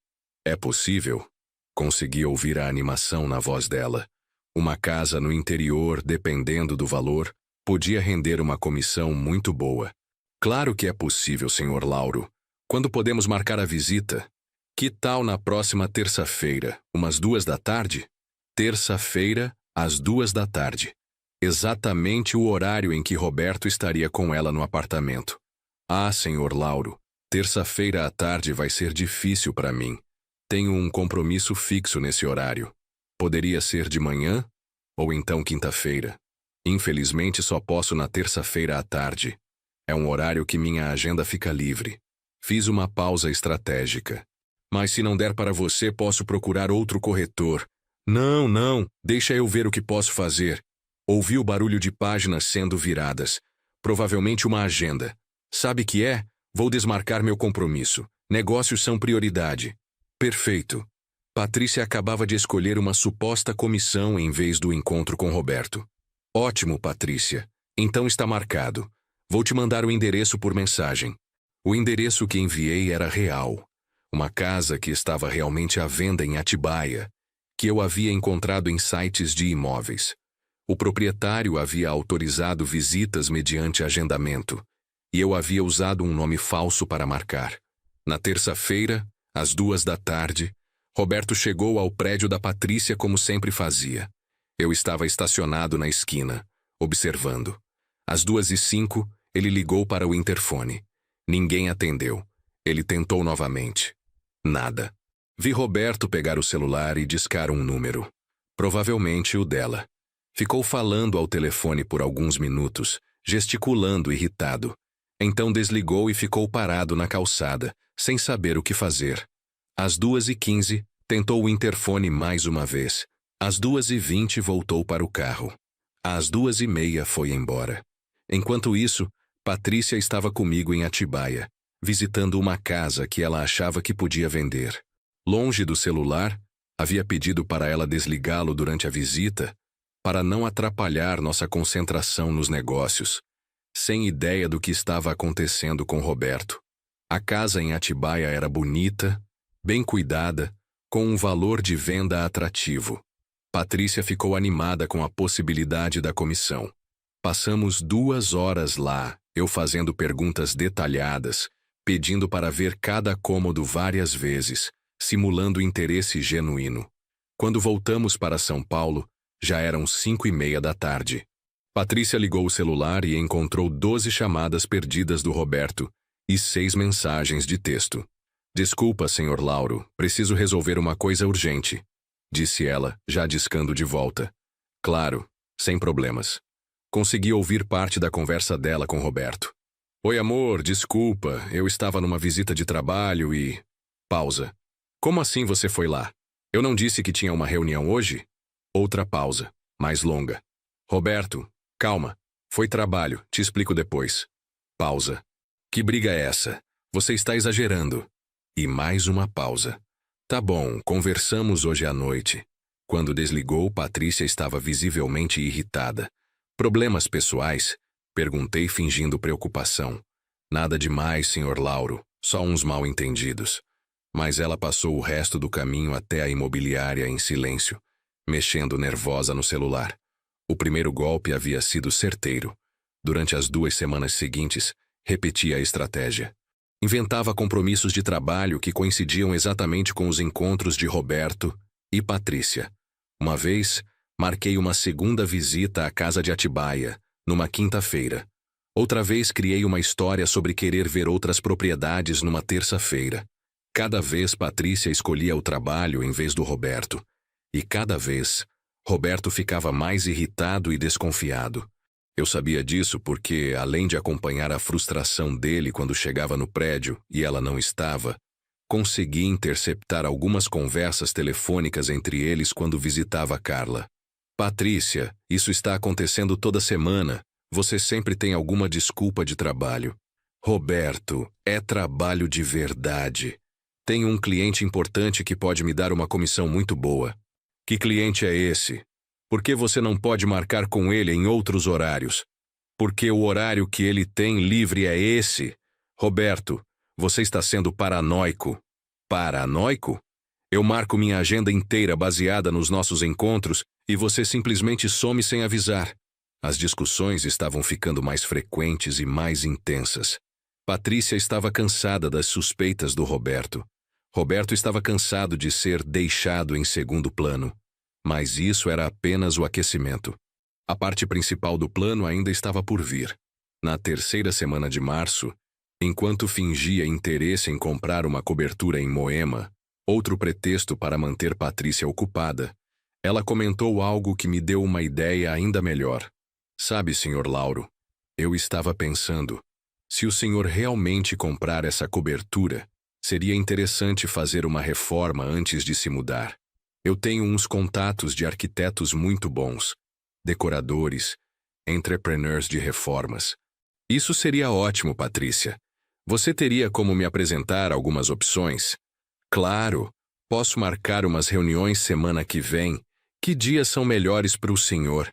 É possível? Consegui ouvir a animação na voz dela. Uma casa no interior, dependendo do valor, podia render uma comissão muito boa. Claro que é possível, senhor Lauro. Quando podemos marcar a visita? Que tal na próxima terça-feira, umas 2 da tarde? Terça-feira, às 2 da tarde. Exatamente o horário em que Roberto estaria com ela no apartamento. Ah, senhor Lauro, terça-feira à tarde vai ser difícil para mim. Tenho um compromisso fixo nesse horário. Poderia ser de manhã? Ou então quinta-feira. Infelizmente só posso na terça-feira à tarde. É um horário que minha agenda fica livre. Fiz uma pausa estratégica. Mas se não der para você, posso procurar outro corretor. Não, não, deixa eu ver o que posso fazer. Ouvi o barulho de páginas sendo viradas. Provavelmente uma agenda. Sabe que é? Vou desmarcar meu compromisso. Negócios são prioridade. Perfeito. Patrícia acabava de escolher uma suposta comissão em vez do encontro com Roberto. Ótimo, Patrícia. Então está marcado. Vou te mandar o endereço por mensagem. O endereço que enviei era real. Uma casa que estava realmente à venda em Atibaia, que eu havia encontrado em sites de imóveis. O proprietário havia autorizado visitas mediante agendamento, e eu havia usado um nome falso para marcar. Na terça-feira, às 14h, Roberto chegou ao prédio da Patrícia como sempre fazia. Eu estava estacionado na esquina, observando. Às 2h05, ele ligou para o interfone. Ninguém atendeu. Ele tentou novamente. Nada. Vi Roberto pegar o celular e discar um número. Provavelmente o dela. Ficou falando ao telefone por alguns minutos, gesticulando irritado. Então desligou e ficou parado na calçada, sem saber o que fazer. Às 2h15, tentou o interfone mais uma vez. Às 2h20, voltou para o carro. Às 2h30, foi embora. Enquanto isso, Patrícia estava comigo em Atibaia, visitando uma casa que ela achava que podia vender. Longe do celular, havia pedido para ela desligá-lo durante a visita, para não atrapalhar nossa concentração nos negócios, sem ideia do que estava acontecendo com Roberto. A casa em Atibaia era bonita, bem cuidada, com um valor de venda atrativo. Patrícia ficou animada com a possibilidade da comissão. Passamos 2 horas lá, eu fazendo perguntas detalhadas, pedindo para ver cada cômodo várias vezes, simulando interesse genuíno. Quando voltamos para São Paulo, já eram 5h30 da tarde. Patrícia ligou o celular e encontrou 12 chamadas perdidas do Roberto e 6 mensagens de texto. Desculpa, Sr. Lauro, preciso resolver uma coisa urgente, disse ela, já discando de volta. Claro, sem problemas. Consegui ouvir parte da conversa dela com Roberto. Oi, amor, desculpa, eu estava numa visita de trabalho e... Pausa. Como assim você foi lá? Eu não disse que tinha uma reunião hoje? Outra pausa, mais longa. Roberto, calma. Foi trabalho, te explico depois. Pausa. Que briga é essa? Você está exagerando. E mais uma pausa. Tá bom, conversamos hoje à noite. Quando desligou, Patrícia estava visivelmente irritada. Problemas pessoais? Perguntei fingindo preocupação. Nada demais, Sr. Lauro, só uns mal-entendidos. Mas ela passou o resto do caminho até a imobiliária em silêncio, mexendo nervosa no celular. O primeiro golpe havia sido certeiro. Durante as 2 semanas seguintes, repetia a estratégia. Inventava compromissos de trabalho que coincidiam exatamente com os encontros de Roberto e Patrícia. Uma vez, marquei uma segunda visita à casa de Atibaia, numa quinta-feira. Outra vez criei uma história sobre querer ver outras propriedades numa terça-feira. Cada vez Patrícia escolhia o trabalho em vez do Roberto. E cada vez, Roberto ficava mais irritado e desconfiado. Eu sabia disso porque, além de acompanhar a frustração dele quando chegava no prédio e ela não estava, consegui interceptar algumas conversas telefônicas entre eles quando visitava Carla. Patrícia, isso está acontecendo toda semana. Você sempre tem alguma desculpa de trabalho. Roberto, é trabalho de verdade. Tenho um cliente importante que pode me dar uma comissão muito boa. Que cliente é esse? Por que você não pode marcar com ele em outros horários? Porque o horário que ele tem livre é esse. Roberto, você está sendo paranoico. Paranoico? Eu marco minha agenda inteira baseada nos nossos encontros e você simplesmente some sem avisar. As discussões estavam ficando mais frequentes e mais intensas. Patrícia estava cansada das suspeitas do Roberto. Roberto estava cansado de ser deixado em segundo plano. Mas isso era apenas o aquecimento. A parte principal do plano ainda estava por vir. Na terceira semana de março, enquanto fingia interesse em comprar uma cobertura em Moema, outro pretexto para manter Patrícia ocupada, ela comentou algo que me deu uma ideia ainda melhor. Sabe, Sr. Lauro, eu estava pensando, se o senhor realmente comprar essa cobertura, seria interessante fazer uma reforma antes de se mudar. Eu tenho uns contatos de arquitetos muito bons, decoradores, entrepreneurs de reformas. Isso seria ótimo, Patrícia. Você teria como me apresentar algumas opções? Claro, posso marcar umas reuniões semana que vem. Que dias são melhores para o senhor?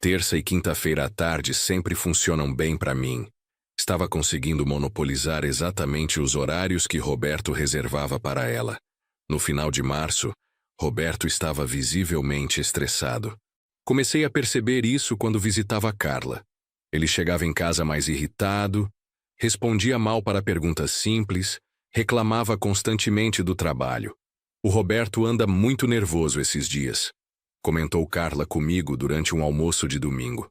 Terça e quinta-feira à tarde sempre funcionam bem para mim. Estava conseguindo monopolizar exatamente os horários que Roberto reservava para ela. No final de março, Roberto estava visivelmente estressado. Comecei a perceber isso quando visitava Carla. Ele chegava em casa mais irritado, respondia mal para perguntas simples, reclamava constantemente do trabalho. O Roberto anda muito nervoso esses dias, comentou Carla comigo durante um almoço de domingo.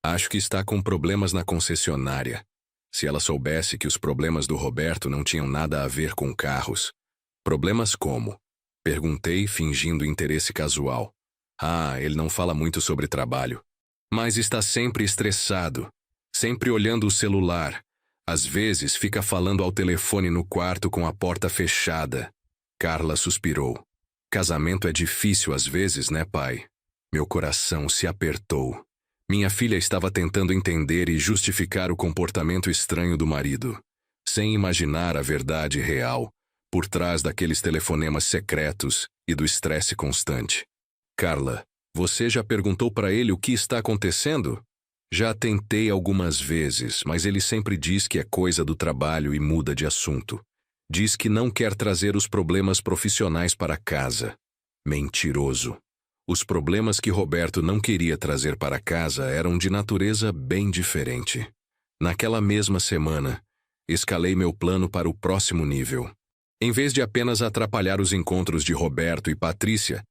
Acho que está com problemas na concessionária. Se ela soubesse que os problemas do Roberto não tinham nada a ver com carros. Problemas como? Perguntei, fingindo interesse casual. Ele não fala muito sobre trabalho. Mas está sempre estressado, sempre olhando o celular. Às vezes fica falando ao telefone no quarto com a porta fechada. Carla suspirou. Casamento é difícil às vezes, né, pai? Meu coração se apertou. Minha filha estava tentando entender e justificar o comportamento estranho do marido, sem imaginar a verdade real, por trás daqueles telefonemas secretos e do estresse constante. Carla, você já perguntou para ele o que está acontecendo? Já tentei algumas vezes, mas ele sempre diz que é coisa do trabalho e muda de assunto. Diz que não quer trazer os problemas profissionais para casa. Mentiroso. Os problemas que Roberto não queria trazer para casa eram de natureza bem diferente. Naquela mesma semana, escalei meu plano para o próximo nível. Em vez de apenas atrapalhar os encontros de Roberto e Patrícia,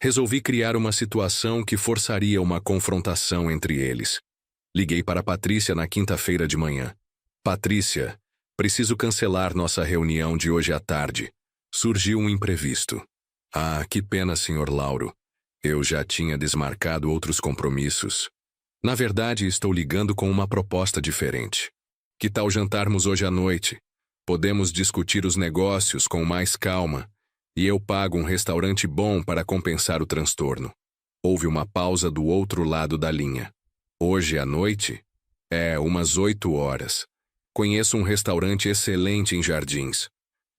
resolvi criar uma situação que forçaria uma confrontação entre eles. Liguei para Patrícia na quinta-feira de manhã. Patrícia, preciso cancelar nossa reunião de hoje à tarde. Surgiu um imprevisto. Que pena, Sr. Lauro. Eu já tinha desmarcado outros compromissos. Na verdade, estou ligando com uma proposta diferente. Que tal jantarmos hoje à noite? Podemos discutir os negócios com mais calma, e eu pago um restaurante bom para compensar o transtorno. Houve uma pausa do outro lado da linha. Hoje à noite? Umas 8 horas. Conheço um restaurante excelente em Jardins.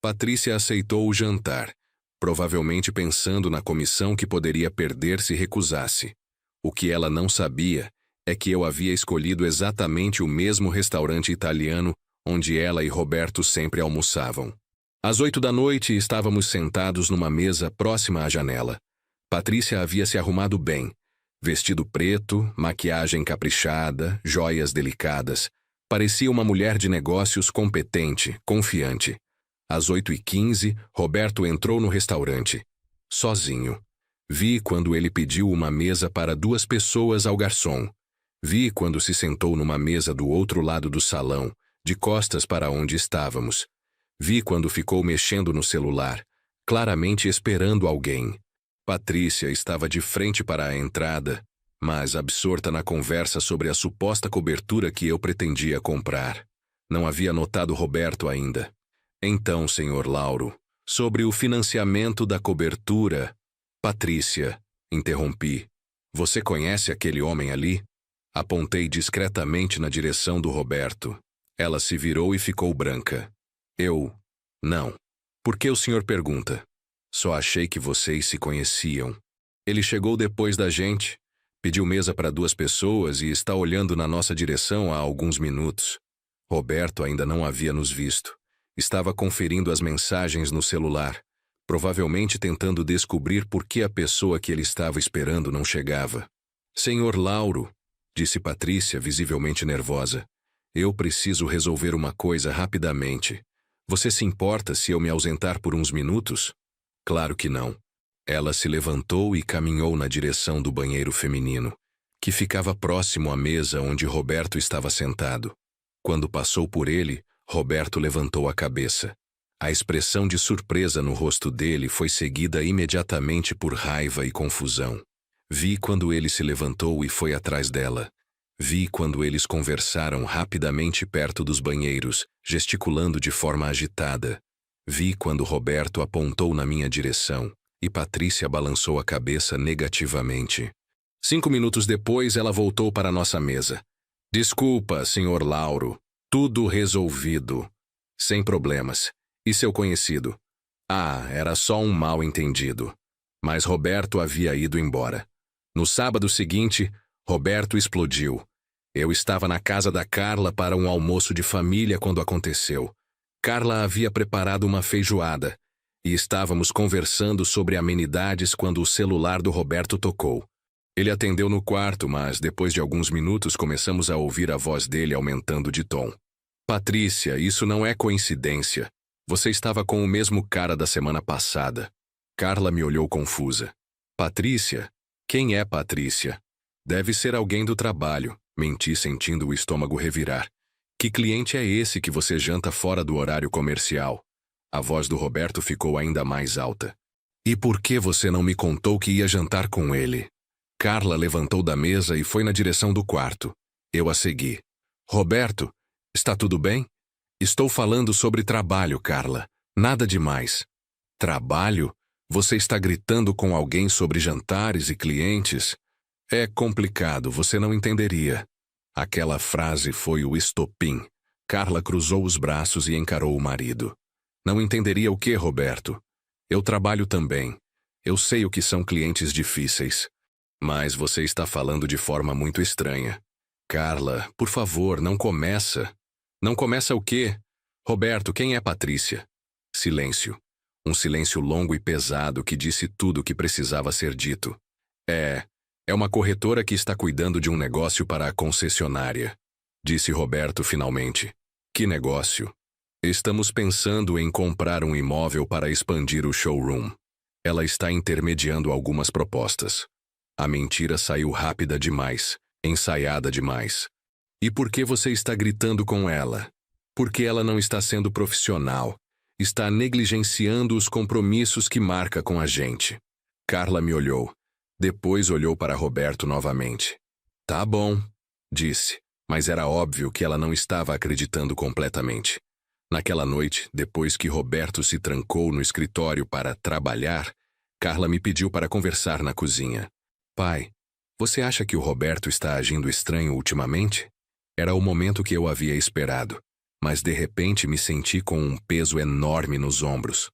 Patrícia aceitou o jantar, provavelmente pensando na comissão que poderia perder se recusasse. O que ela não sabia é que eu havia escolhido exatamente o mesmo restaurante italiano onde ela e Roberto sempre almoçavam. Às 8 da noite estávamos sentados numa mesa próxima à janela. Patrícia havia se arrumado bem. Vestido preto, maquiagem caprichada, joias delicadas. Parecia uma mulher de negócios competente, confiante. Às 8h15, Roberto entrou no restaurante. Sozinho. Vi quando ele pediu uma mesa para 2 pessoas ao garçom. Vi quando se sentou numa mesa do outro lado do salão, de costas para onde estávamos. Vi quando ficou mexendo no celular, claramente esperando alguém. Patrícia estava de frente para a entrada, mas absorta na conversa sobre a suposta cobertura que eu pretendia comprar. Não havia notado Roberto ainda. Então, Sr. Lauro, sobre o financiamento da cobertura... Patrícia, interrompi. Você conhece aquele homem ali? Apontei discretamente na direção do Roberto. Ela se virou e ficou branca. Não. Por que o senhor pergunta? Só achei que vocês se conheciam. Ele chegou depois da gente, pediu mesa para 2 pessoas e está olhando na nossa direção há alguns minutos. Roberto ainda não havia nos visto. Estava conferindo as mensagens no celular, provavelmente tentando descobrir por que a pessoa que ele estava esperando não chegava. Senhor Lauro, disse Patrícia, visivelmente nervosa, eu preciso resolver uma coisa rapidamente. Você se importa se eu me ausentar por uns minutos? Claro que não. Ela se levantou e caminhou na direção do banheiro feminino, que ficava próximo à mesa onde Roberto estava sentado. Quando passou por ele, Roberto levantou a cabeça. A expressão de surpresa no rosto dele foi seguida imediatamente por raiva e confusão. Vi quando ele se levantou e foi atrás dela. Vi quando eles conversaram rapidamente perto dos banheiros, gesticulando de forma agitada. Vi quando Roberto apontou na minha direção. E Patrícia balançou a cabeça negativamente. 5 minutos depois, ela voltou para nossa mesa. Desculpa, Sr. Lauro. Tudo resolvido. Sem problemas. E seu conhecido? Ah, era só um mal-entendido. Mas Roberto havia ido embora. No sábado seguinte, Roberto explodiu. Eu estava na casa da Carla para um almoço de família quando aconteceu. Carla havia preparado uma feijoada e estávamos conversando sobre amenidades quando o celular do Roberto tocou. Ele atendeu no quarto, mas depois de alguns minutos começamos a ouvir a voz dele aumentando de tom. Patrícia, isso não é coincidência. Você estava com o mesmo cara da semana passada. Carla me olhou confusa. Patrícia? Quem é Patrícia? Deve ser alguém do trabalho, menti sentindo o estômago revirar. Que cliente é esse que você janta fora do horário comercial? A voz do Roberto ficou ainda mais alta. E por que você não me contou que ia jantar com ele? Carla levantou da mesa e foi na direção do quarto. Eu a segui. Roberto, está tudo bem? Estou falando sobre trabalho, Carla. Nada demais. Trabalho? Você está gritando com alguém sobre jantares e clientes? É complicado, você não entenderia. Aquela frase foi o estopim. Carla cruzou os braços e encarou o marido. Não entenderia o que, Roberto? Eu trabalho também. Eu sei o que são clientes difíceis. Mas você está falando de forma muito estranha. Carla, por favor, não começa. Não começa o quê? Roberto, quem é Patrícia? Silêncio. Um silêncio longo e pesado que disse tudo o que precisava ser dito. É uma corretora que está cuidando de um negócio para a concessionária. Disse Roberto finalmente. Que negócio? Estamos pensando em comprar um imóvel para expandir o showroom. Ela está intermediando algumas propostas. A mentira saiu rápida demais, ensaiada demais. E por que você está gritando com ela? Porque ela não está sendo profissional. Está negligenciando os compromissos que marca com a gente. Carla me olhou. Depois olhou para Roberto novamente. Tá bom, disse, mas era óbvio que ela não estava acreditando completamente. Naquela noite, depois que Roberto se trancou no escritório para trabalhar, Carla me pediu para conversar na cozinha. Pai, você acha que o Roberto está agindo estranho ultimamente? Era o momento que eu havia esperado, mas de repente me senti com um peso enorme nos ombros.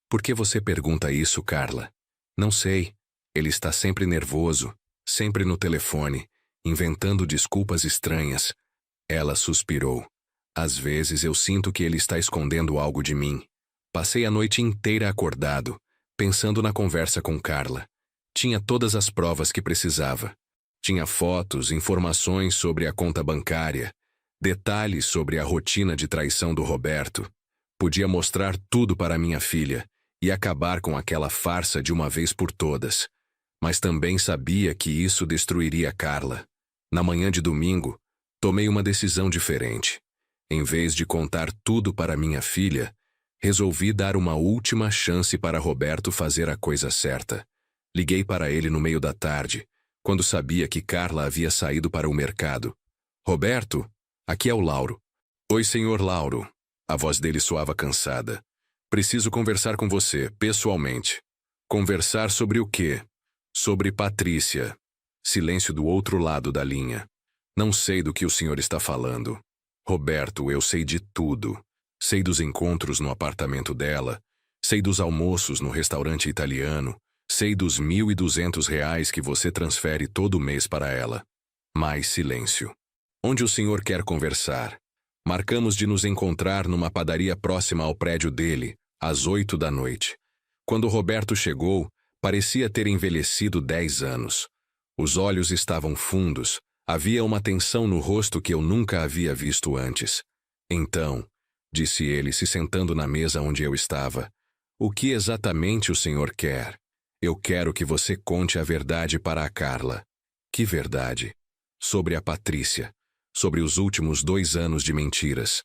Por que você pergunta isso, Carla? Não sei. Ele está sempre nervoso, sempre no telefone, inventando desculpas estranhas. Ela suspirou. Às vezes eu sinto que ele está escondendo algo de mim. Passei a noite inteira acordado, pensando na conversa com Carla. Tinha todas as provas que precisava. Tinha fotos, informações sobre a conta bancária, detalhes sobre a rotina de traição do Roberto. Podia mostrar tudo para minha filha e acabar com aquela farsa de uma vez por todas. Mas também sabia que isso destruiria Carla. Na manhã de domingo, tomei uma decisão diferente. Em vez de contar tudo para minha filha, resolvi dar uma última chance para Roberto fazer a coisa certa. Liguei para ele no meio da tarde, quando sabia que Carla havia saído para o mercado. Roberto, aqui é o Lauro. Oi, senhor Lauro. A voz dele soava cansada. Preciso conversar com você, pessoalmente. Conversar sobre o quê? Sobre Patrícia. Silêncio do outro lado da linha. Não sei do que o senhor está falando. Roberto, eu sei de tudo. Sei dos encontros no apartamento dela. Sei dos almoços no restaurante italiano. Sei dos R$ 1.200 que você transfere todo mês para ela. Mais silêncio. Onde o senhor quer conversar? Marcamos de nos encontrar numa padaria próxima ao prédio dele, às 8 da noite. Quando Roberto chegou, parecia ter envelhecido 10 anos. Os olhos estavam fundos, havia uma tensão no rosto que eu nunca havia visto antes. Então, disse ele, se sentando na mesa onde eu estava, o que exatamente o senhor quer? Eu quero que você conte a verdade para a Carla. Que verdade? Sobre a Patrícia. Sobre os últimos 2 anos de mentiras.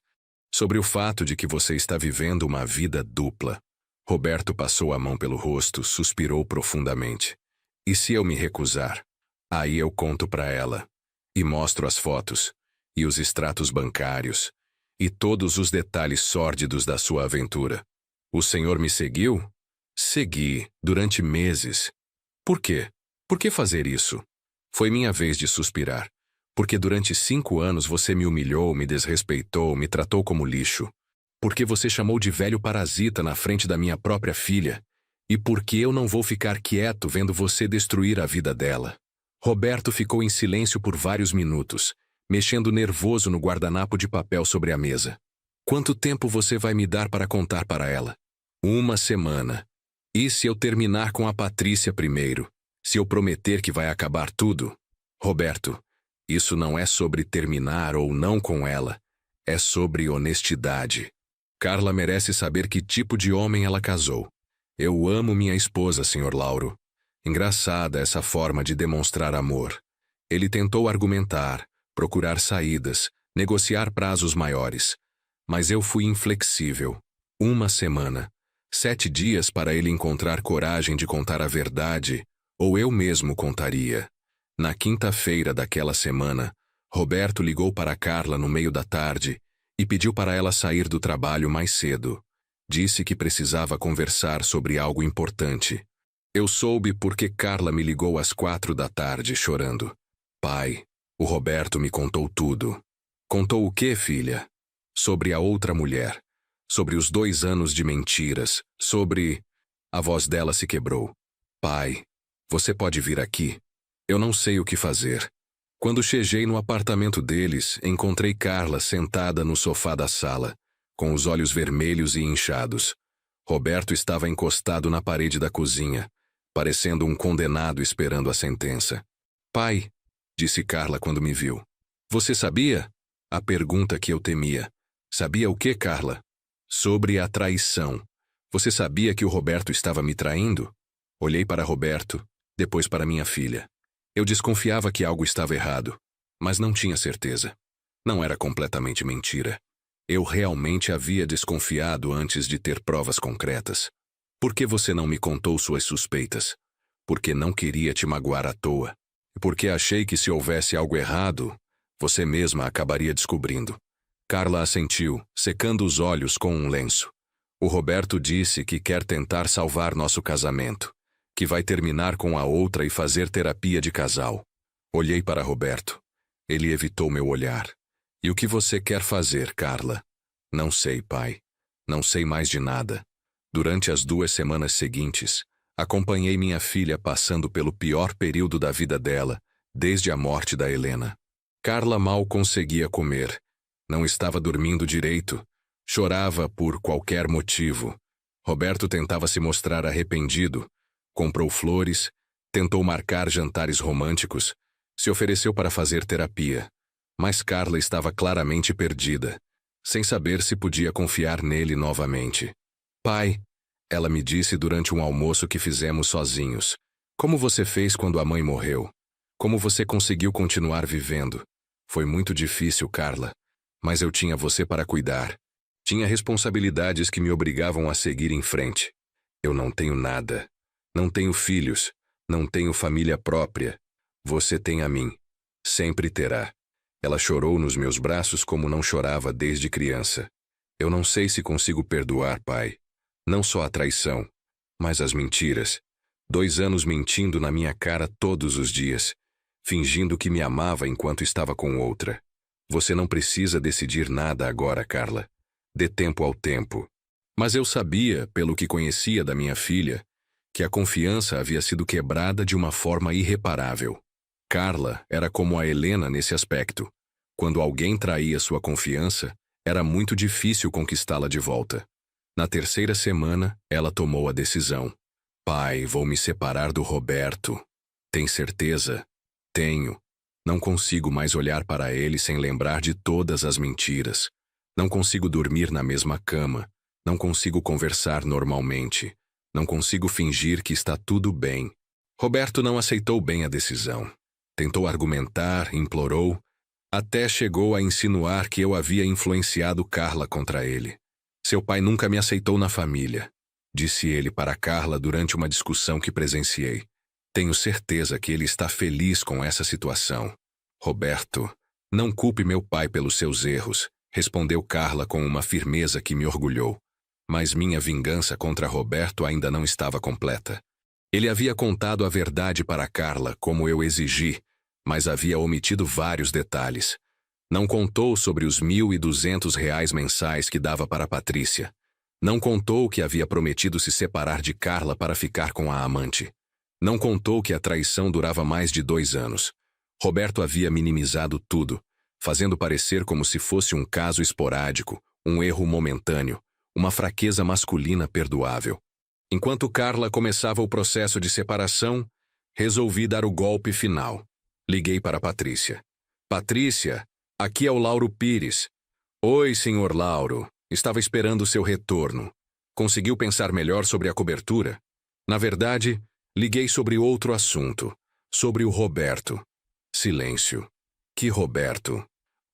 Sobre o fato de que você está vivendo uma vida dupla. Roberto passou a mão pelo rosto, suspirou profundamente. E se eu me recusar? Aí eu conto para ela. E mostro as fotos. E os extratos bancários. E todos os detalhes sórdidos da sua aventura. O senhor me seguiu? Segui, durante meses. Por quê? Por que fazer isso? Foi minha vez de suspirar. Porque durante 5 anos você me humilhou, me desrespeitou, me tratou como lixo. Porque você chamou de velho parasita na frente da minha própria filha. E porque eu não vou ficar quieto vendo você destruir a vida dela. Roberto ficou em silêncio por vários minutos, mexendo nervoso no guardanapo de papel sobre a mesa. Quanto tempo você vai me dar para contar para ela? 1 semana. E se eu terminar com a Patrícia primeiro? Se eu prometer que vai acabar tudo? Roberto, isso não é sobre terminar ou não com ela. É sobre honestidade. Carla merece saber que tipo de homem ela casou. Eu amo minha esposa, Sr. Lauro. Engraçada essa forma de demonstrar amor. Ele tentou argumentar, procurar saídas, negociar prazos maiores. Mas eu fui inflexível. 1 semana. 7 dias para ele encontrar coragem de contar a verdade, ou eu mesmo contaria. Na quinta-feira daquela semana, Roberto ligou para Carla no meio da tarde e pediu para ela sair do trabalho mais cedo. Disse que precisava conversar sobre algo importante. Eu soube porque Carla me ligou às 4 da tarde, chorando. Pai, o Roberto me contou tudo. Contou o quê, filha? Sobre a outra mulher. Sobre os 2 anos de mentiras. Sobre... A voz dela se quebrou. Pai, você pode vir aqui? Eu não sei o que fazer. Quando cheguei no apartamento deles, encontrei Carla sentada no sofá da sala, com os olhos vermelhos e inchados. Roberto estava encostado na parede da cozinha, parecendo um condenado esperando a sentença. Pai, disse Carla quando me viu. Você sabia? A pergunta que eu temia. Sabia o que, Carla? Sobre a traição. Você sabia que o Roberto estava me traindo? Olhei para Roberto, depois para minha filha. Eu desconfiava que algo estava errado, mas não tinha certeza. Não era completamente mentira. Eu realmente havia desconfiado antes de ter provas concretas. Por que você não me contou suas suspeitas? Porque não queria te magoar à toa. Porque achei que se houvesse algo errado, você mesma acabaria descobrindo. Carla assentiu, secando os olhos com um lenço. O Roberto disse que quer tentar salvar nosso casamento, que vai terminar com a outra e fazer terapia de casal. Olhei para Roberto. Ele evitou meu olhar. E o que você quer fazer, Carla? Não sei, pai. Não sei mais de nada. Durante as 2 semanas seguintes, acompanhei minha filha passando pelo pior período da vida dela, desde a morte da Helena. Carla mal conseguia comer. Não estava dormindo direito. Chorava por qualquer motivo. Roberto tentava se mostrar arrependido. Comprou flores, tentou marcar jantares românticos, se ofereceu para fazer terapia. Mas Carla estava claramente perdida, sem saber se podia confiar nele novamente. Pai, ela me disse durante um almoço que fizemos sozinhos. Como você fez quando a mãe morreu? Como você conseguiu continuar vivendo? Foi muito difícil, Carla. Mas eu tinha você para cuidar. Tinha responsabilidades que me obrigavam a seguir em frente. Eu não tenho nada. Não tenho filhos. Não tenho família própria. Você tem a mim. Sempre terá. Ela chorou nos meus braços como não chorava desde criança. Eu não sei se consigo perdoar, pai. Não só a traição, mas as mentiras. 2 anos mentindo na minha cara todos os dias, fingindo que me amava enquanto estava com outra. Você não precisa decidir nada agora, Carla. Dê tempo ao tempo. Mas eu sabia, pelo que conhecia da minha filha, que a confiança havia sido quebrada de uma forma irreparável. Carla era como a Helena nesse aspecto. Quando alguém traía sua confiança, era muito difícil conquistá-la de volta. Na 3ª semana, ela tomou a decisão. Pai, vou me separar do Roberto. Tem certeza? Tenho. Não consigo mais olhar para ele sem lembrar de todas as mentiras. Não consigo dormir na mesma cama. Não consigo conversar normalmente. Não consigo fingir que está tudo bem. Roberto não aceitou bem a decisão. Tentou argumentar, implorou, até chegou a insinuar que eu havia influenciado Carla contra ele. Seu pai nunca me aceitou na família, disse ele para Carla durante uma discussão que presenciei. Tenho certeza que ele está feliz com essa situação. Roberto, não culpe meu pai pelos seus erros, respondeu Carla com uma firmeza que me orgulhou. Mas minha vingança contra Roberto ainda não estava completa. Ele havia contado a verdade para Carla, como eu exigi, mas havia omitido vários detalhes. Não contou sobre os R$ 1.200 mensais que dava para Patrícia. Não contou que havia prometido se separar de Carla para ficar com a amante. Não contou que a traição durava mais de 2 anos. Roberto havia minimizado tudo, fazendo parecer como se fosse um caso esporádico, um erro momentâneo, uma fraqueza masculina perdoável. Enquanto Carla começava o processo de separação, resolvi dar o golpe final. Liguei para Patrícia. Patrícia, aqui é o Lauro Pires. Oi, senhor Lauro. Estava esperando seu retorno. Conseguiu pensar melhor sobre a cobertura? Na verdade, liguei sobre outro assunto. Sobre o Roberto. Silêncio. Que Roberto?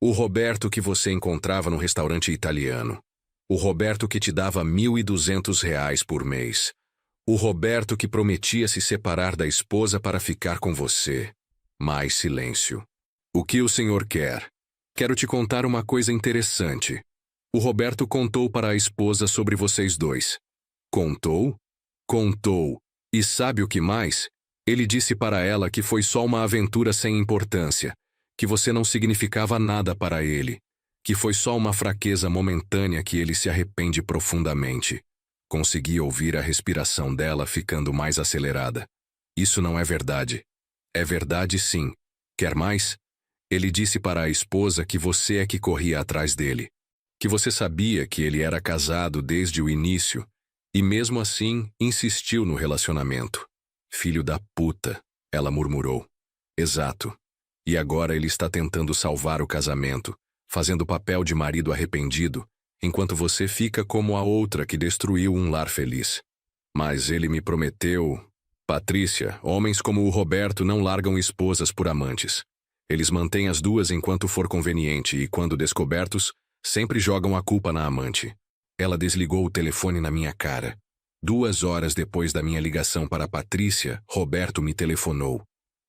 O Roberto que você encontrava no restaurante italiano. O Roberto que te dava R$ 1.200 por mês. O Roberto que prometia se separar da esposa para ficar com você. Mais silêncio. O que o senhor quer? Quero te contar uma coisa interessante. O Roberto contou para a esposa sobre vocês dois. Contou? Contou. E sabe o que mais? Ele disse para ela que foi só uma aventura sem importância, que você não significava nada para ele, que foi só uma fraqueza momentânea que ele se arrepende profundamente. Consegui ouvir a respiração dela ficando mais acelerada. Isso não é verdade. É verdade, sim. Quer mais? Ele disse para a esposa que você é que corria atrás dele, que você sabia que ele era casado desde o início e mesmo assim insistiu no relacionamento. Filho da puta, ela murmurou. Exato. E agora ele está tentando salvar o casamento, fazendo o papel de marido arrependido, enquanto você fica como a outra que destruiu um lar feliz. Mas ele me prometeu... Patrícia, homens como o Roberto não largam esposas por amantes. Eles mantêm as duas enquanto for conveniente e, quando descobertos, sempre jogam a culpa na amante. Ela desligou o telefone na minha cara. 2 horas depois da minha ligação para Patrícia, Roberto me telefonou.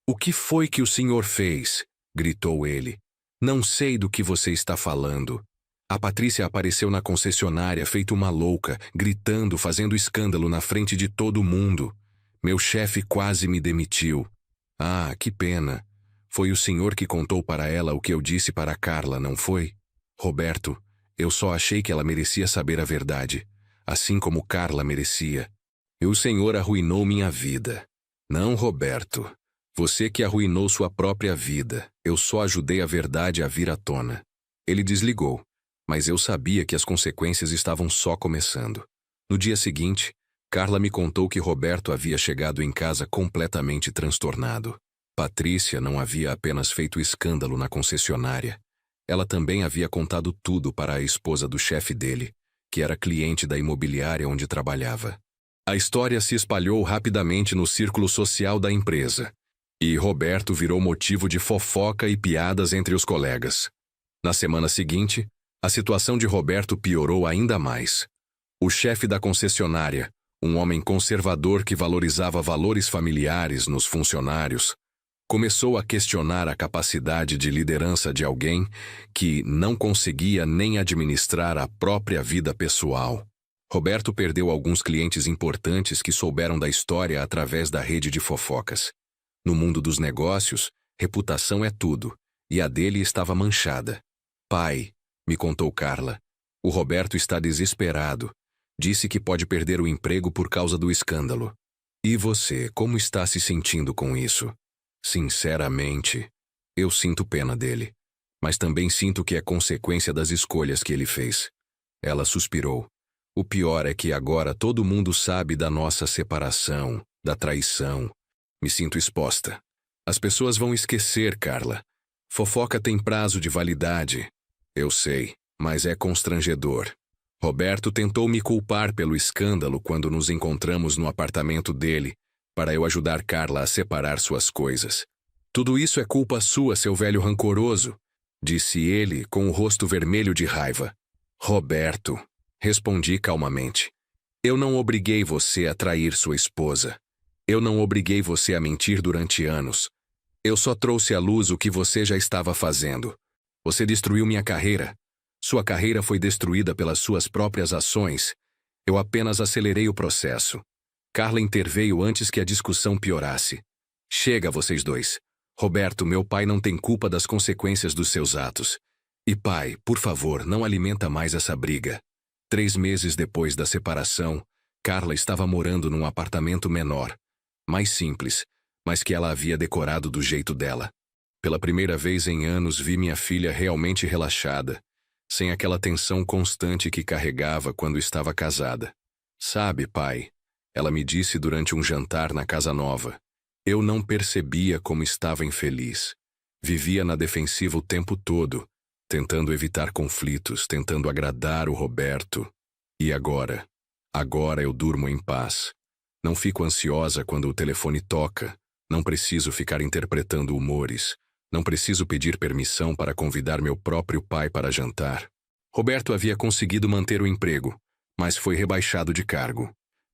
O que foi que o senhor fez? Gritou ele. Não sei do que você está falando. A Patrícia apareceu na concessionária feito uma louca, gritando, fazendo escândalo na frente de todo mundo. Meu chefe quase me demitiu. Ah, que pena. Foi o senhor que contou para ela o que eu disse para Carla, não foi? Roberto, eu só achei que ela merecia saber a verdade, assim como Carla merecia. E o senhor arruinou minha vida. Não, Roberto. Você que arruinou sua própria vida. Eu só ajudei a verdade a vir à tona. Ele desligou, mas eu sabia que as consequências estavam só começando. No dia seguinte, Carla me contou que Roberto havia chegado em casa completamente transtornado. Patrícia não havia apenas feito escândalo na concessionária. Ela também havia contado tudo para a esposa do chefe dele, que era cliente da imobiliária onde trabalhava. A história se espalhou rapidamente no círculo social da empresa, e Roberto virou motivo de fofoca e piadas entre os colegas. Na semana seguinte, a situação de Roberto piorou ainda mais. O chefe da concessionária, um homem conservador que valorizava valores familiares nos funcionários, começou a questionar a capacidade de liderança de alguém que não conseguia nem administrar a própria vida pessoal. Roberto perdeu alguns clientes importantes que souberam da história através da rede de fofocas. No mundo dos negócios, reputação é tudo, e a dele estava manchada. Pai, me contou Carla, o Roberto está desesperado. Disse que pode perder o emprego por causa do escândalo. E você, como está se sentindo com isso? Sinceramente, eu sinto pena dele, mas também sinto que é consequência das escolhas que ele fez. Ela suspirou. O pior é que agora todo mundo sabe da nossa separação, da traição. Me sinto exposta. As pessoas vão esquecer, Carla. Fofoca tem prazo de validade. Eu sei, mas é constrangedor. Roberto tentou me culpar pelo escândalo quando nos encontramos no apartamento dele, para eu ajudar Carla a separar suas coisas. Tudo isso é culpa sua, seu velho rancoroso, disse ele com o rosto vermelho de raiva. Roberto, respondi calmamente. Eu não obriguei você a trair sua esposa. Eu não obriguei você a mentir durante anos. Eu só trouxe à luz o que você já estava fazendo. Você destruiu minha carreira. Sua carreira foi destruída pelas suas próprias ações. Eu apenas acelerei o processo. Carla interveio antes que a discussão piorasse. Chega, vocês dois. Roberto, meu pai não tem culpa das consequências dos seus atos. E pai, por favor, não alimenta mais essa briga. 3 meses depois da separação, Carla estava morando num apartamento menor, mais simples, mas que ela havia decorado do jeito dela. Pela primeira vez em anos vi minha filha realmente relaxada, sem aquela tensão constante que carregava quando estava casada. Sabe, pai, ela me disse durante um jantar na casa nova. Eu não percebia como estava infeliz. Vivia na defensiva o tempo todo, tentando evitar conflitos, tentando agradar o Roberto. E agora? Agora eu durmo em paz. Não fico ansiosa quando o telefone toca. Não preciso ficar interpretando humores. Não preciso pedir permissão para convidar meu próprio pai para jantar. Roberto havia conseguido manter o emprego, mas foi rebaixado de cargo.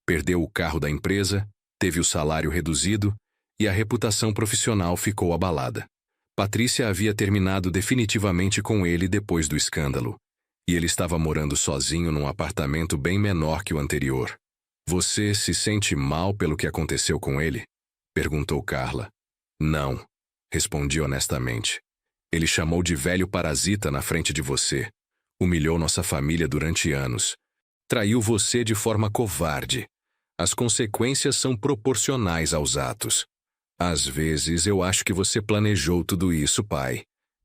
Perdeu o carro da empresa, teve o salário reduzido e a reputação profissional ficou abalada. Patrícia havia terminado definitivamente com ele depois do escândalo. E ele estava morando sozinho num apartamento bem menor que o anterior. Você se sente mal pelo que aconteceu com ele? Perguntou Carla. Não, respondi honestamente. Ele chamou de velho parasita na frente de você. Humilhou nossa família durante anos. Traiu você de forma covarde. As consequências são proporcionais aos atos. Às vezes eu acho que você planejou tudo isso, pai.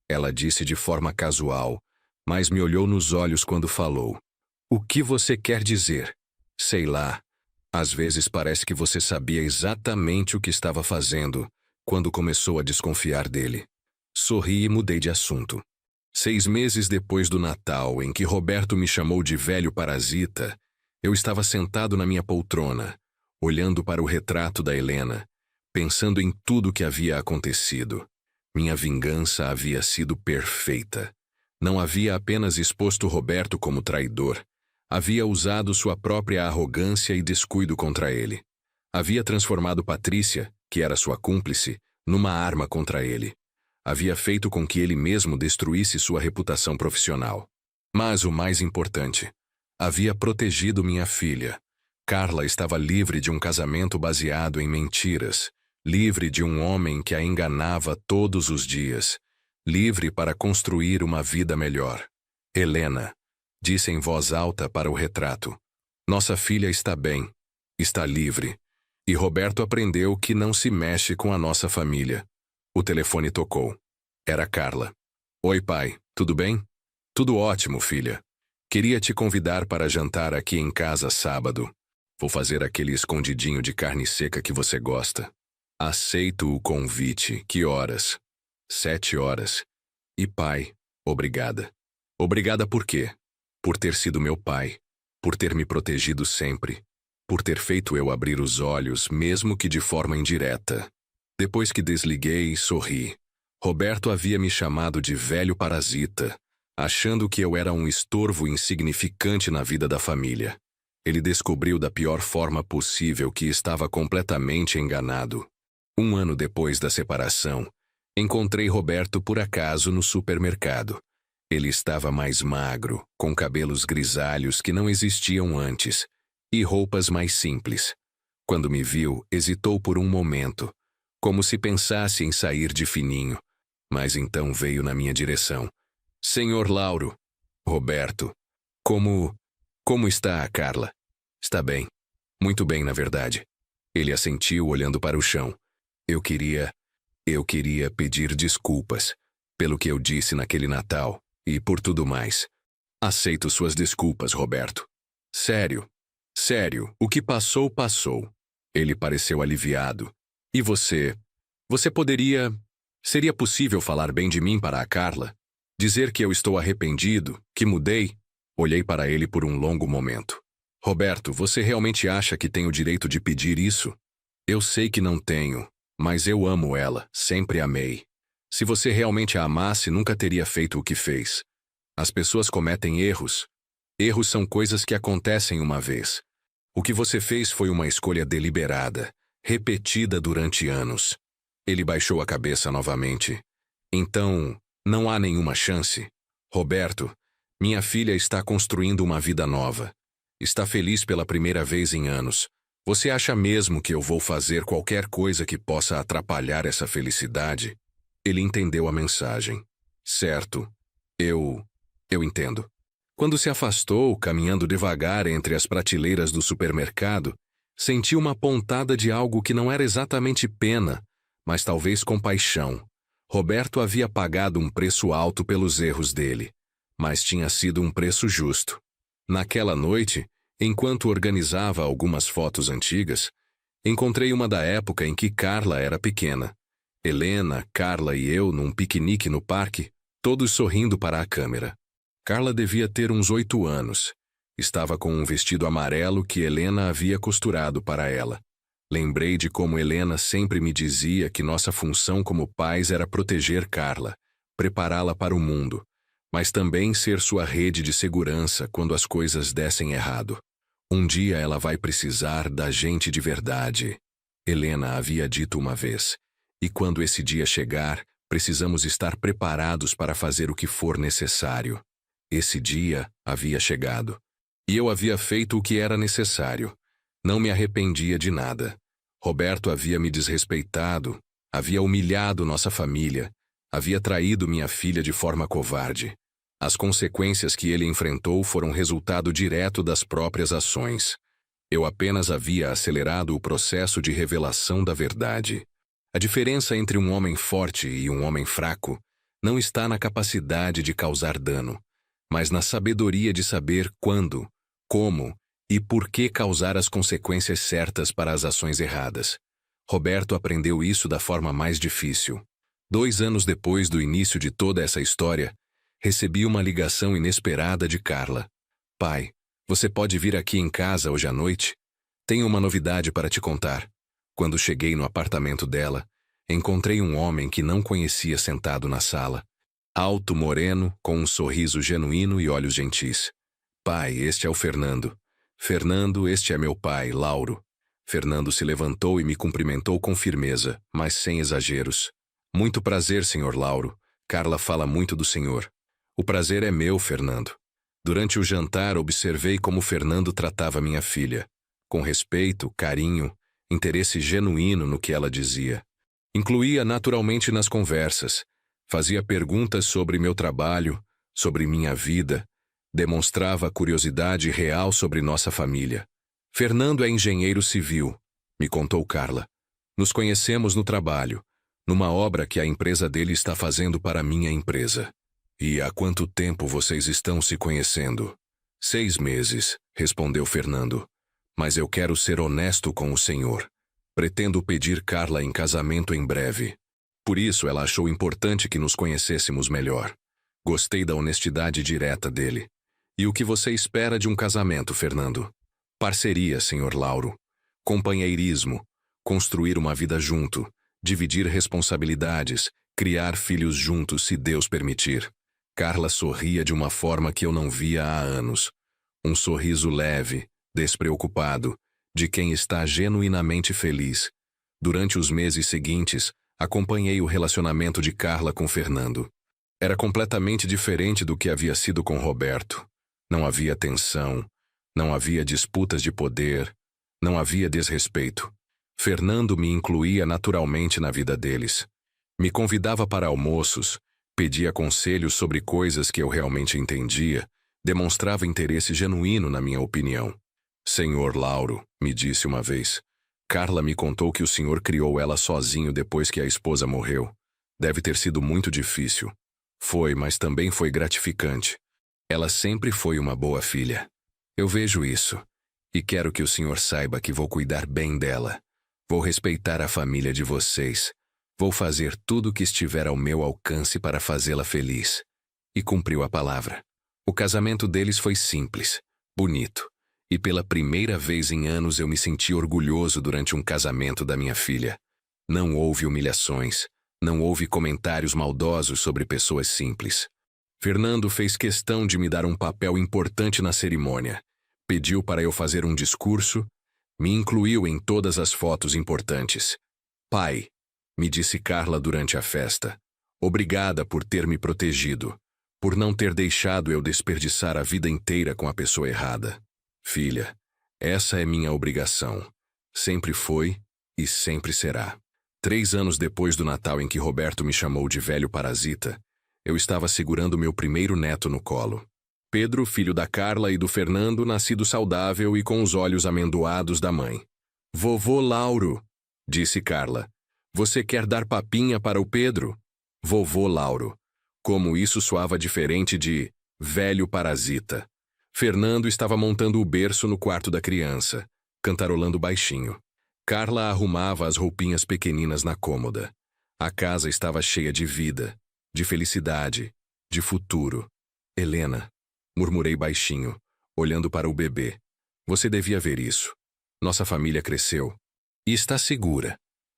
Ela disse de forma casual, mas me olhou nos olhos quando falou. O que você quer dizer? Sei lá. Às vezes parece que você sabia exatamente o que estava fazendo quando começou a desconfiar dele. Sorri e mudei de assunto. 6 meses depois do Natal, em que Roberto me chamou de velho parasita, eu estava sentado na minha poltrona, olhando para o retrato da Helena, pensando em tudo o que havia acontecido. Minha vingança havia sido perfeita. Não havia apenas exposto Roberto como traidor. Havia usado sua própria arrogância e descuido contra ele. Havia transformado Patrícia, que era sua cúmplice, numa arma contra ele. Havia feito com que ele mesmo destruísse sua reputação profissional. Mas o mais importante, havia protegido minha filha. Carla estava livre de um casamento baseado em mentiras, livre de um homem que a enganava todos os dias, livre para construir uma vida melhor. Helena, disse em voz alta para o retrato, nossa filha está bem, está livre. E Roberto aprendeu que não se mexe com a nossa família. O telefone tocou. Era Carla. Oi, pai, tudo bem? Tudo ótimo, filha. Queria te convidar para jantar aqui em casa sábado. Vou fazer aquele escondidinho de carne seca que você gosta. Aceito o convite. Que horas? 7 horas. E pai, obrigada. Obrigada por quê? Por ter sido meu pai. Por ter me protegido sempre. Por ter feito eu abrir os olhos, mesmo que de forma indireta. Depois que desliguei, sorri. Roberto havia me chamado de velho parasita, achando que eu era um estorvo insignificante na vida da família. Ele descobriu da pior forma possível que estava completamente enganado. 1 ano depois da separação, encontrei Roberto por acaso no supermercado. Ele estava mais magro, com cabelos grisalhos que não existiam antes, e roupas mais simples. Quando me viu, hesitou por um momento, como se pensasse em sair de fininho, mas então veio na minha direção. Senhor Lauro. Roberto. Como está a Carla? Está bem. Muito bem, na verdade. Ele assentiu olhando para o chão. Eu queria pedir desculpas pelo que eu disse naquele Natal e por tudo mais. Aceito suas desculpas, Roberto. Sério, o que passou, passou. Ele pareceu aliviado. E você? Seria possível falar bem de mim para a Carla? Dizer que eu estou arrependido, que mudei? Olhei para ele por um longo momento. Roberto, você realmente acha que tenho o direito de pedir isso? Eu sei que não tenho, mas eu amo ela, sempre amei. Se você realmente a amasse, nunca teria feito o que fez. As pessoas cometem erros. Erros são coisas que acontecem uma vez. O que você fez foi uma escolha deliberada, repetida durante anos. Ele baixou a cabeça novamente. Então, não há nenhuma chance? Roberto, minha filha está construindo uma vida nova. Está feliz pela primeira vez em anos. Você acha mesmo que eu vou fazer qualquer coisa que possa atrapalhar essa felicidade? Ele entendeu a mensagem. Certo. Eu entendo. Quando se afastou, caminhando devagar entre as prateleiras do supermercado, senti uma pontada de algo que não era exatamente pena, mas talvez compaixão. Roberto havia pagado um preço alto pelos erros dele, mas tinha sido um preço justo. Naquela noite, enquanto organizava algumas fotos antigas, encontrei uma da época em que Carla era pequena. Helena, Carla e eu num piquenique no parque, todos sorrindo para a câmera. Carla devia ter uns 8 anos. Estava com um vestido amarelo que Helena havia costurado para ela. Lembrei de como Helena sempre me dizia que nossa função como pais era proteger Carla, prepará-la para o mundo, mas também ser sua rede de segurança quando as coisas dessem errado. Um dia ela vai precisar da gente de verdade, Helena havia dito uma vez. E quando esse dia chegar, precisamos estar preparados para fazer o que for necessário. Esse dia havia chegado. E eu havia feito o que era necessário. Não me arrependia de nada. Roberto havia me desrespeitado, havia humilhado nossa família, havia traído minha filha de forma covarde. As consequências que ele enfrentou foram resultado direto das próprias ações. Eu apenas havia acelerado o processo de revelação da verdade. A diferença entre um homem forte e um homem fraco não está na capacidade de causar dano, mas na sabedoria de saber quando, como e por que causar as consequências certas para as ações erradas. Roberto aprendeu isso da forma mais difícil. 2 anos depois do início de toda essa história, recebi uma ligação inesperada de Carla. Pai, você pode vir aqui em casa hoje à noite? Tenho uma novidade para te contar. Quando cheguei no apartamento dela, encontrei um homem que não conhecia sentado na sala. Alto, moreno, com um sorriso genuíno e olhos gentis. Pai, este é o Fernando. Fernando, este é meu pai, Lauro. Fernando se levantou e me cumprimentou com firmeza, mas sem exageros. Muito prazer, senhor Lauro. Carla fala muito do senhor. O prazer é meu, Fernando. Durante o jantar, observei como Fernando tratava minha filha. Com respeito, carinho, interesse genuíno no que ela dizia. Incluía naturalmente nas conversas. Fazia perguntas sobre meu trabalho, sobre minha vida. Demonstrava curiosidade real sobre nossa família. Fernando é engenheiro civil, me contou Carla. Nos conhecemos no trabalho, numa obra que a empresa dele está fazendo para a minha empresa. E há quanto tempo vocês estão se conhecendo? 6 meses, respondeu Fernando. Mas eu quero ser honesto com o senhor. Pretendo pedir Carla em casamento em breve. Por isso ela achou importante que nos conhecêssemos melhor. Gostei da honestidade direta dele. E o que você espera de um casamento, Fernando? Parceria, senhor Lauro. Companheirismo. Construir uma vida junto. Dividir responsabilidades. Criar filhos juntos, se Deus permitir. Carla sorria de uma forma que eu não via há anos. Um sorriso leve, despreocupado, de quem está genuinamente feliz. Durante os meses seguintes, acompanhei o relacionamento de Carla com Fernando. Era completamente diferente do que havia sido com Roberto. Não havia tensão, não havia disputas de poder, não havia desrespeito. Fernando me incluía naturalmente na vida deles. Me convidava para almoços, pedia conselhos sobre coisas que eu realmente entendia, demonstrava interesse genuíno na minha opinião. Senhor Lauro, me disse uma vez, Carla me contou que o senhor criou ela sozinho depois que a esposa morreu. Deve ter sido muito difícil. Foi, mas também foi gratificante. Ela sempre foi uma boa filha. Eu vejo isso. E quero que o senhor saiba que vou cuidar bem dela. Vou respeitar a família de vocês. Vou fazer tudo o que estiver ao meu alcance para fazê-la feliz. E cumpriu a palavra. O casamento deles foi simples, bonito. E pela primeira vez em anos eu me senti orgulhoso durante um casamento da minha filha. Não houve humilhações. Não houve comentários maldosos sobre pessoas simples. Fernando fez questão de me dar um papel importante na cerimônia. Pediu para eu fazer um discurso, me incluiu em todas as fotos importantes. Pai, me disse Carla durante a festa, obrigada por ter me protegido, por não ter deixado eu desperdiçar a vida inteira com a pessoa errada. Filha, essa é minha obrigação. Sempre foi e sempre será. 3 anos depois do Natal em que Roberto me chamou de velho parasita, eu estava segurando meu primeiro neto no colo. Pedro, filho da Carla e do Fernando, nascido saudável e com os olhos amendoados da mãe. Vovô Lauro, disse Carla, você quer dar papinha para o Pedro? Vovô Lauro. Como isso soava diferente de velho parasita. Fernando estava montando o berço no quarto da criança, cantarolando baixinho. Carla arrumava as roupinhas pequeninas na cômoda. A casa estava cheia de vida, de felicidade, de futuro. Helena, murmurei baixinho, olhando para o bebê. Você devia ver isso. Nossa família cresceu. E está segura.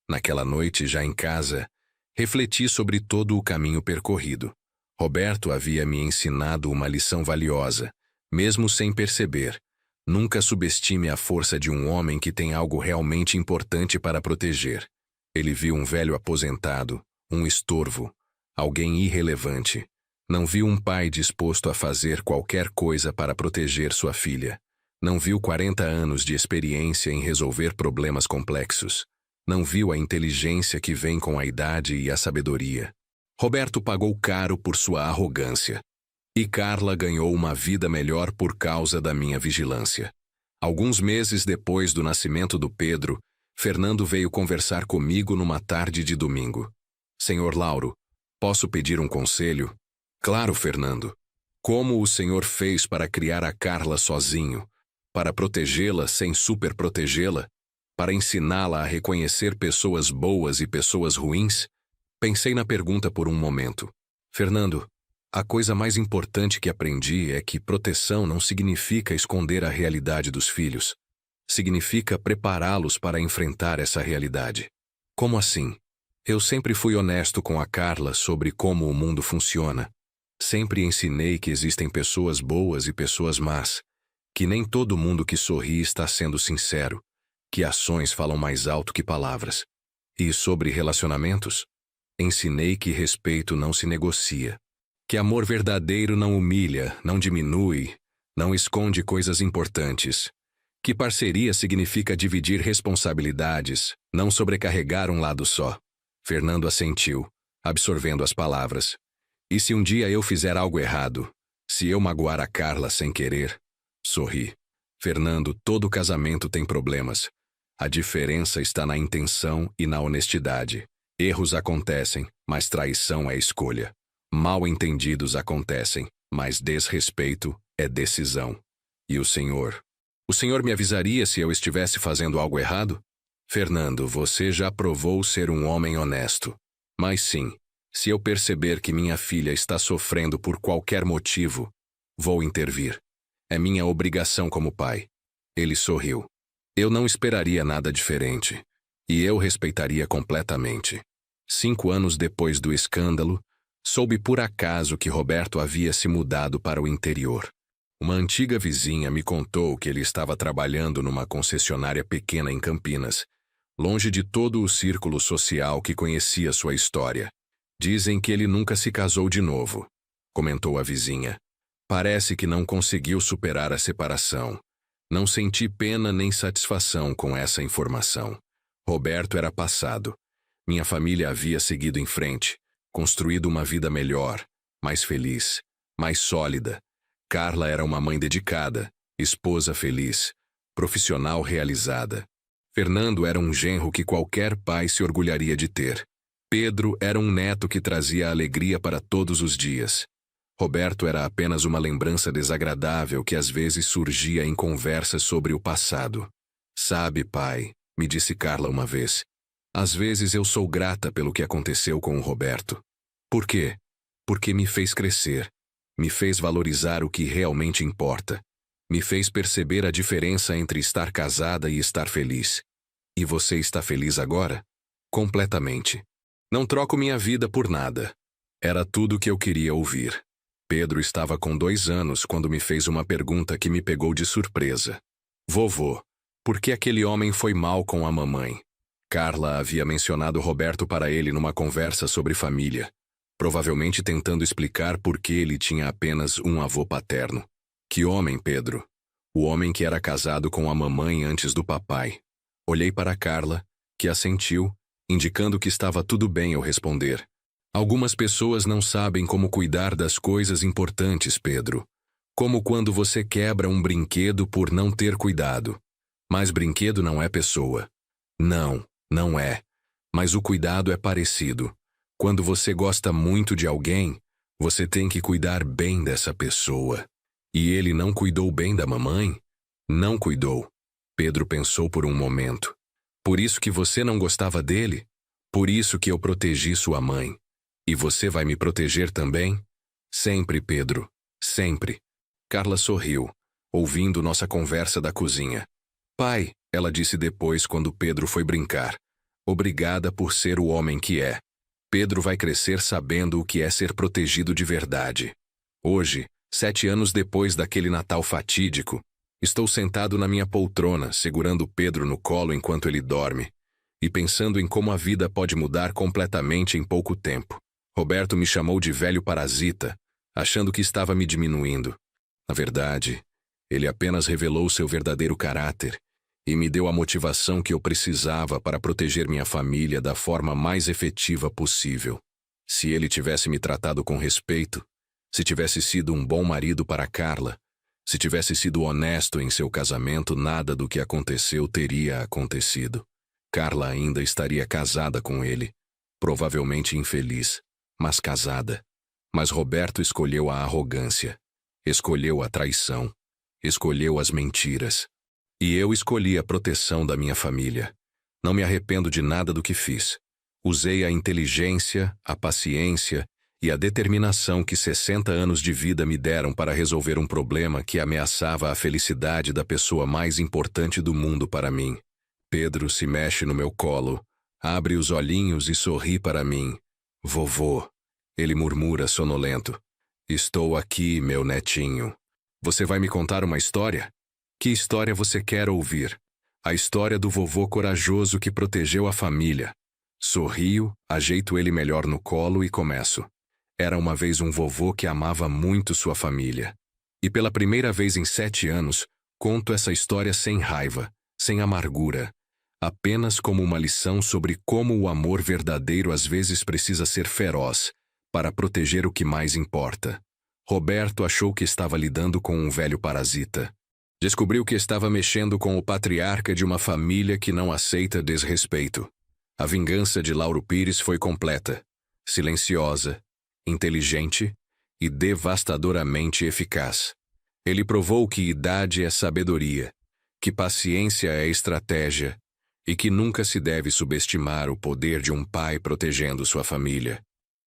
Naquela noite, já em casa, refleti sobre todo o caminho percorrido. Roberto havia me ensinado uma lição valiosa, mesmo sem perceber. Nunca subestime a força de um homem que tem algo realmente importante para proteger. Ele viu um velho aposentado, um estorvo, alguém irrelevante. Não viu um pai disposto a fazer qualquer coisa para proteger sua filha. Não viu 40 anos de experiência em resolver problemas complexos. Não viu a inteligência que vem com a idade e a sabedoria. Roberto pagou caro por sua arrogância. E Carla ganhou uma vida melhor por causa da minha vigilância. Alguns meses depois do nascimento do Pedro, Fernando veio conversar comigo numa tarde de domingo. Senhor Lauro, posso pedir um conselho? Claro, Fernando. Como o senhor fez para criar a Carla sozinho? Para protegê-la sem superprotegê-la? Para ensiná-la a reconhecer pessoas boas e pessoas ruins? Pensei na pergunta por um momento. Fernando, a coisa mais importante que aprendi é que proteção não significa esconder a realidade dos filhos. Significa prepará-los para enfrentar essa realidade. Como assim? Eu sempre fui honesto com a Carla sobre como o mundo funciona. Sempre ensinei que existem pessoas boas e pessoas más, que nem todo mundo que sorri está sendo sincero, que ações falam mais alto que palavras. E sobre relacionamentos? Ensinei que respeito não se negocia, que amor verdadeiro não humilha, não diminui, não esconde coisas importantes, que parceria significa dividir responsabilidades, não sobrecarregar um lado só. Fernando assentiu, absorvendo as palavras. E se um dia eu fizer algo errado? Se eu magoar a Carla sem querer? Sorri. Fernando, todo casamento tem problemas. A diferença está na intenção e na honestidade. Erros acontecem, mas traição é escolha. Mal-entendidos acontecem, mas desrespeito é decisão. E o senhor? O senhor me avisaria se eu estivesse fazendo algo errado? Fernando, você já provou ser um homem honesto. Mas sim, se eu perceber que minha filha está sofrendo por qualquer motivo, vou intervir. É minha obrigação como pai. Ele sorriu. Eu não esperaria nada diferente. E eu respeitaria completamente. 5 anos depois do escândalo, soube por acaso que Roberto havia se mudado para o interior. Uma antiga vizinha me contou que ele estava trabalhando numa concessionária pequena em Campinas, longe de todo o círculo social que conhecia sua história. Dizem que ele nunca se casou de novo, comentou a vizinha. Parece que não conseguiu superar a separação. Não senti pena nem satisfação com essa informação. Roberto era passado. Minha família havia seguido em frente, construído uma vida melhor, mais feliz, mais sólida. Carla era uma mãe dedicada, esposa feliz, profissional realizada. Fernando era um genro que qualquer pai se orgulharia de ter. Pedro era um neto que trazia alegria para todos os dias. Roberto era apenas uma lembrança desagradável que às vezes surgia em conversas sobre o passado. Sabe, pai, me disse Carla uma vez, às vezes eu sou grata pelo que aconteceu com o Roberto. Por quê? Porque me fez crescer, me fez valorizar o que realmente importa, me fez perceber a diferença entre estar casada e estar feliz. E você está feliz agora? Completamente. Não troco minha vida por nada. Era tudo o que eu queria ouvir. Pedro estava com 2 anos quando me fez uma pergunta que me pegou de surpresa. Vovô, por que aquele homem foi mal com a mamãe? Carla havia mencionado Roberto para ele numa conversa sobre família, provavelmente tentando explicar por que ele tinha apenas um avô paterno. Que homem, Pedro? o homem que era casado com a mamãe antes do papai. Olhei para Carla, que assentiu, indicando que estava tudo bem eu responder. Algumas pessoas não sabem como cuidar das coisas importantes, Pedro. Como quando você quebra um brinquedo por não ter cuidado. Mas brinquedo não é pessoa. Não, não é. Mas o cuidado é parecido. Quando você gosta muito de alguém, você tem que cuidar bem dessa pessoa. E ele não cuidou bem da mamãe? Não cuidou. Pedro pensou por um momento. Por isso que você não gostava dele? Por isso que eu protegi sua mãe. E você vai me proteger também? Sempre, Pedro. Sempre. Carla sorriu, ouvindo nossa conversa da cozinha. Pai, ela disse depois quando Pedro foi brincar. Obrigada por ser o homem que é. Pedro vai crescer sabendo o que é ser protegido de verdade. Hoje, 7 anos depois daquele Natal fatídico, estou sentado na minha poltrona, segurando Pedro no colo enquanto ele dorme, e pensando em como a vida pode mudar completamente em pouco tempo. Roberto me chamou de velho parasita, achando que estava me diminuindo. Na verdade, ele apenas revelou seu verdadeiro caráter e me deu a motivação que eu precisava para proteger minha família da forma mais efetiva possível. Se ele tivesse me tratado com respeito, se tivesse sido um bom marido para Carla, se tivesse sido honesto em seu casamento, nada do que aconteceu teria acontecido. Carla ainda estaria casada com ele, provavelmente infeliz, mas casada. Mas Roberto escolheu a arrogância, escolheu a traição, escolheu as mentiras. E eu escolhi a proteção da minha família. Não me arrependo de nada do que fiz. Usei a inteligência, a paciência e a determinação que 60 anos de vida me deram para resolver um problema que ameaçava a felicidade da pessoa mais importante do mundo para mim. Pedro se mexe no meu colo, abre os olhinhos e sorri para mim. Vovô, ele murmura sonolento. Estou aqui, meu netinho. Você vai me contar uma história? Que história você quer ouvir? A história do vovô corajoso que protegeu a família. Sorrio, ajeito ele melhor no colo e começo. Era uma vez um vovô que amava muito sua família. E pela primeira vez em 7 anos, conto essa história sem raiva, sem amargura, apenas como uma lição sobre como o amor verdadeiro às vezes precisa ser feroz para proteger o que mais importa. Roberto achou que estava lidando com um velho parasita. Descobriu que estava mexendo com o patriarca de uma família que não aceita desrespeito. A vingança de Lauro Pires foi completa, silenciosa, inteligente e devastadoramente eficaz. Ele provou que idade é sabedoria, que paciência é estratégia e que nunca se deve subestimar o poder de um pai protegendo sua família.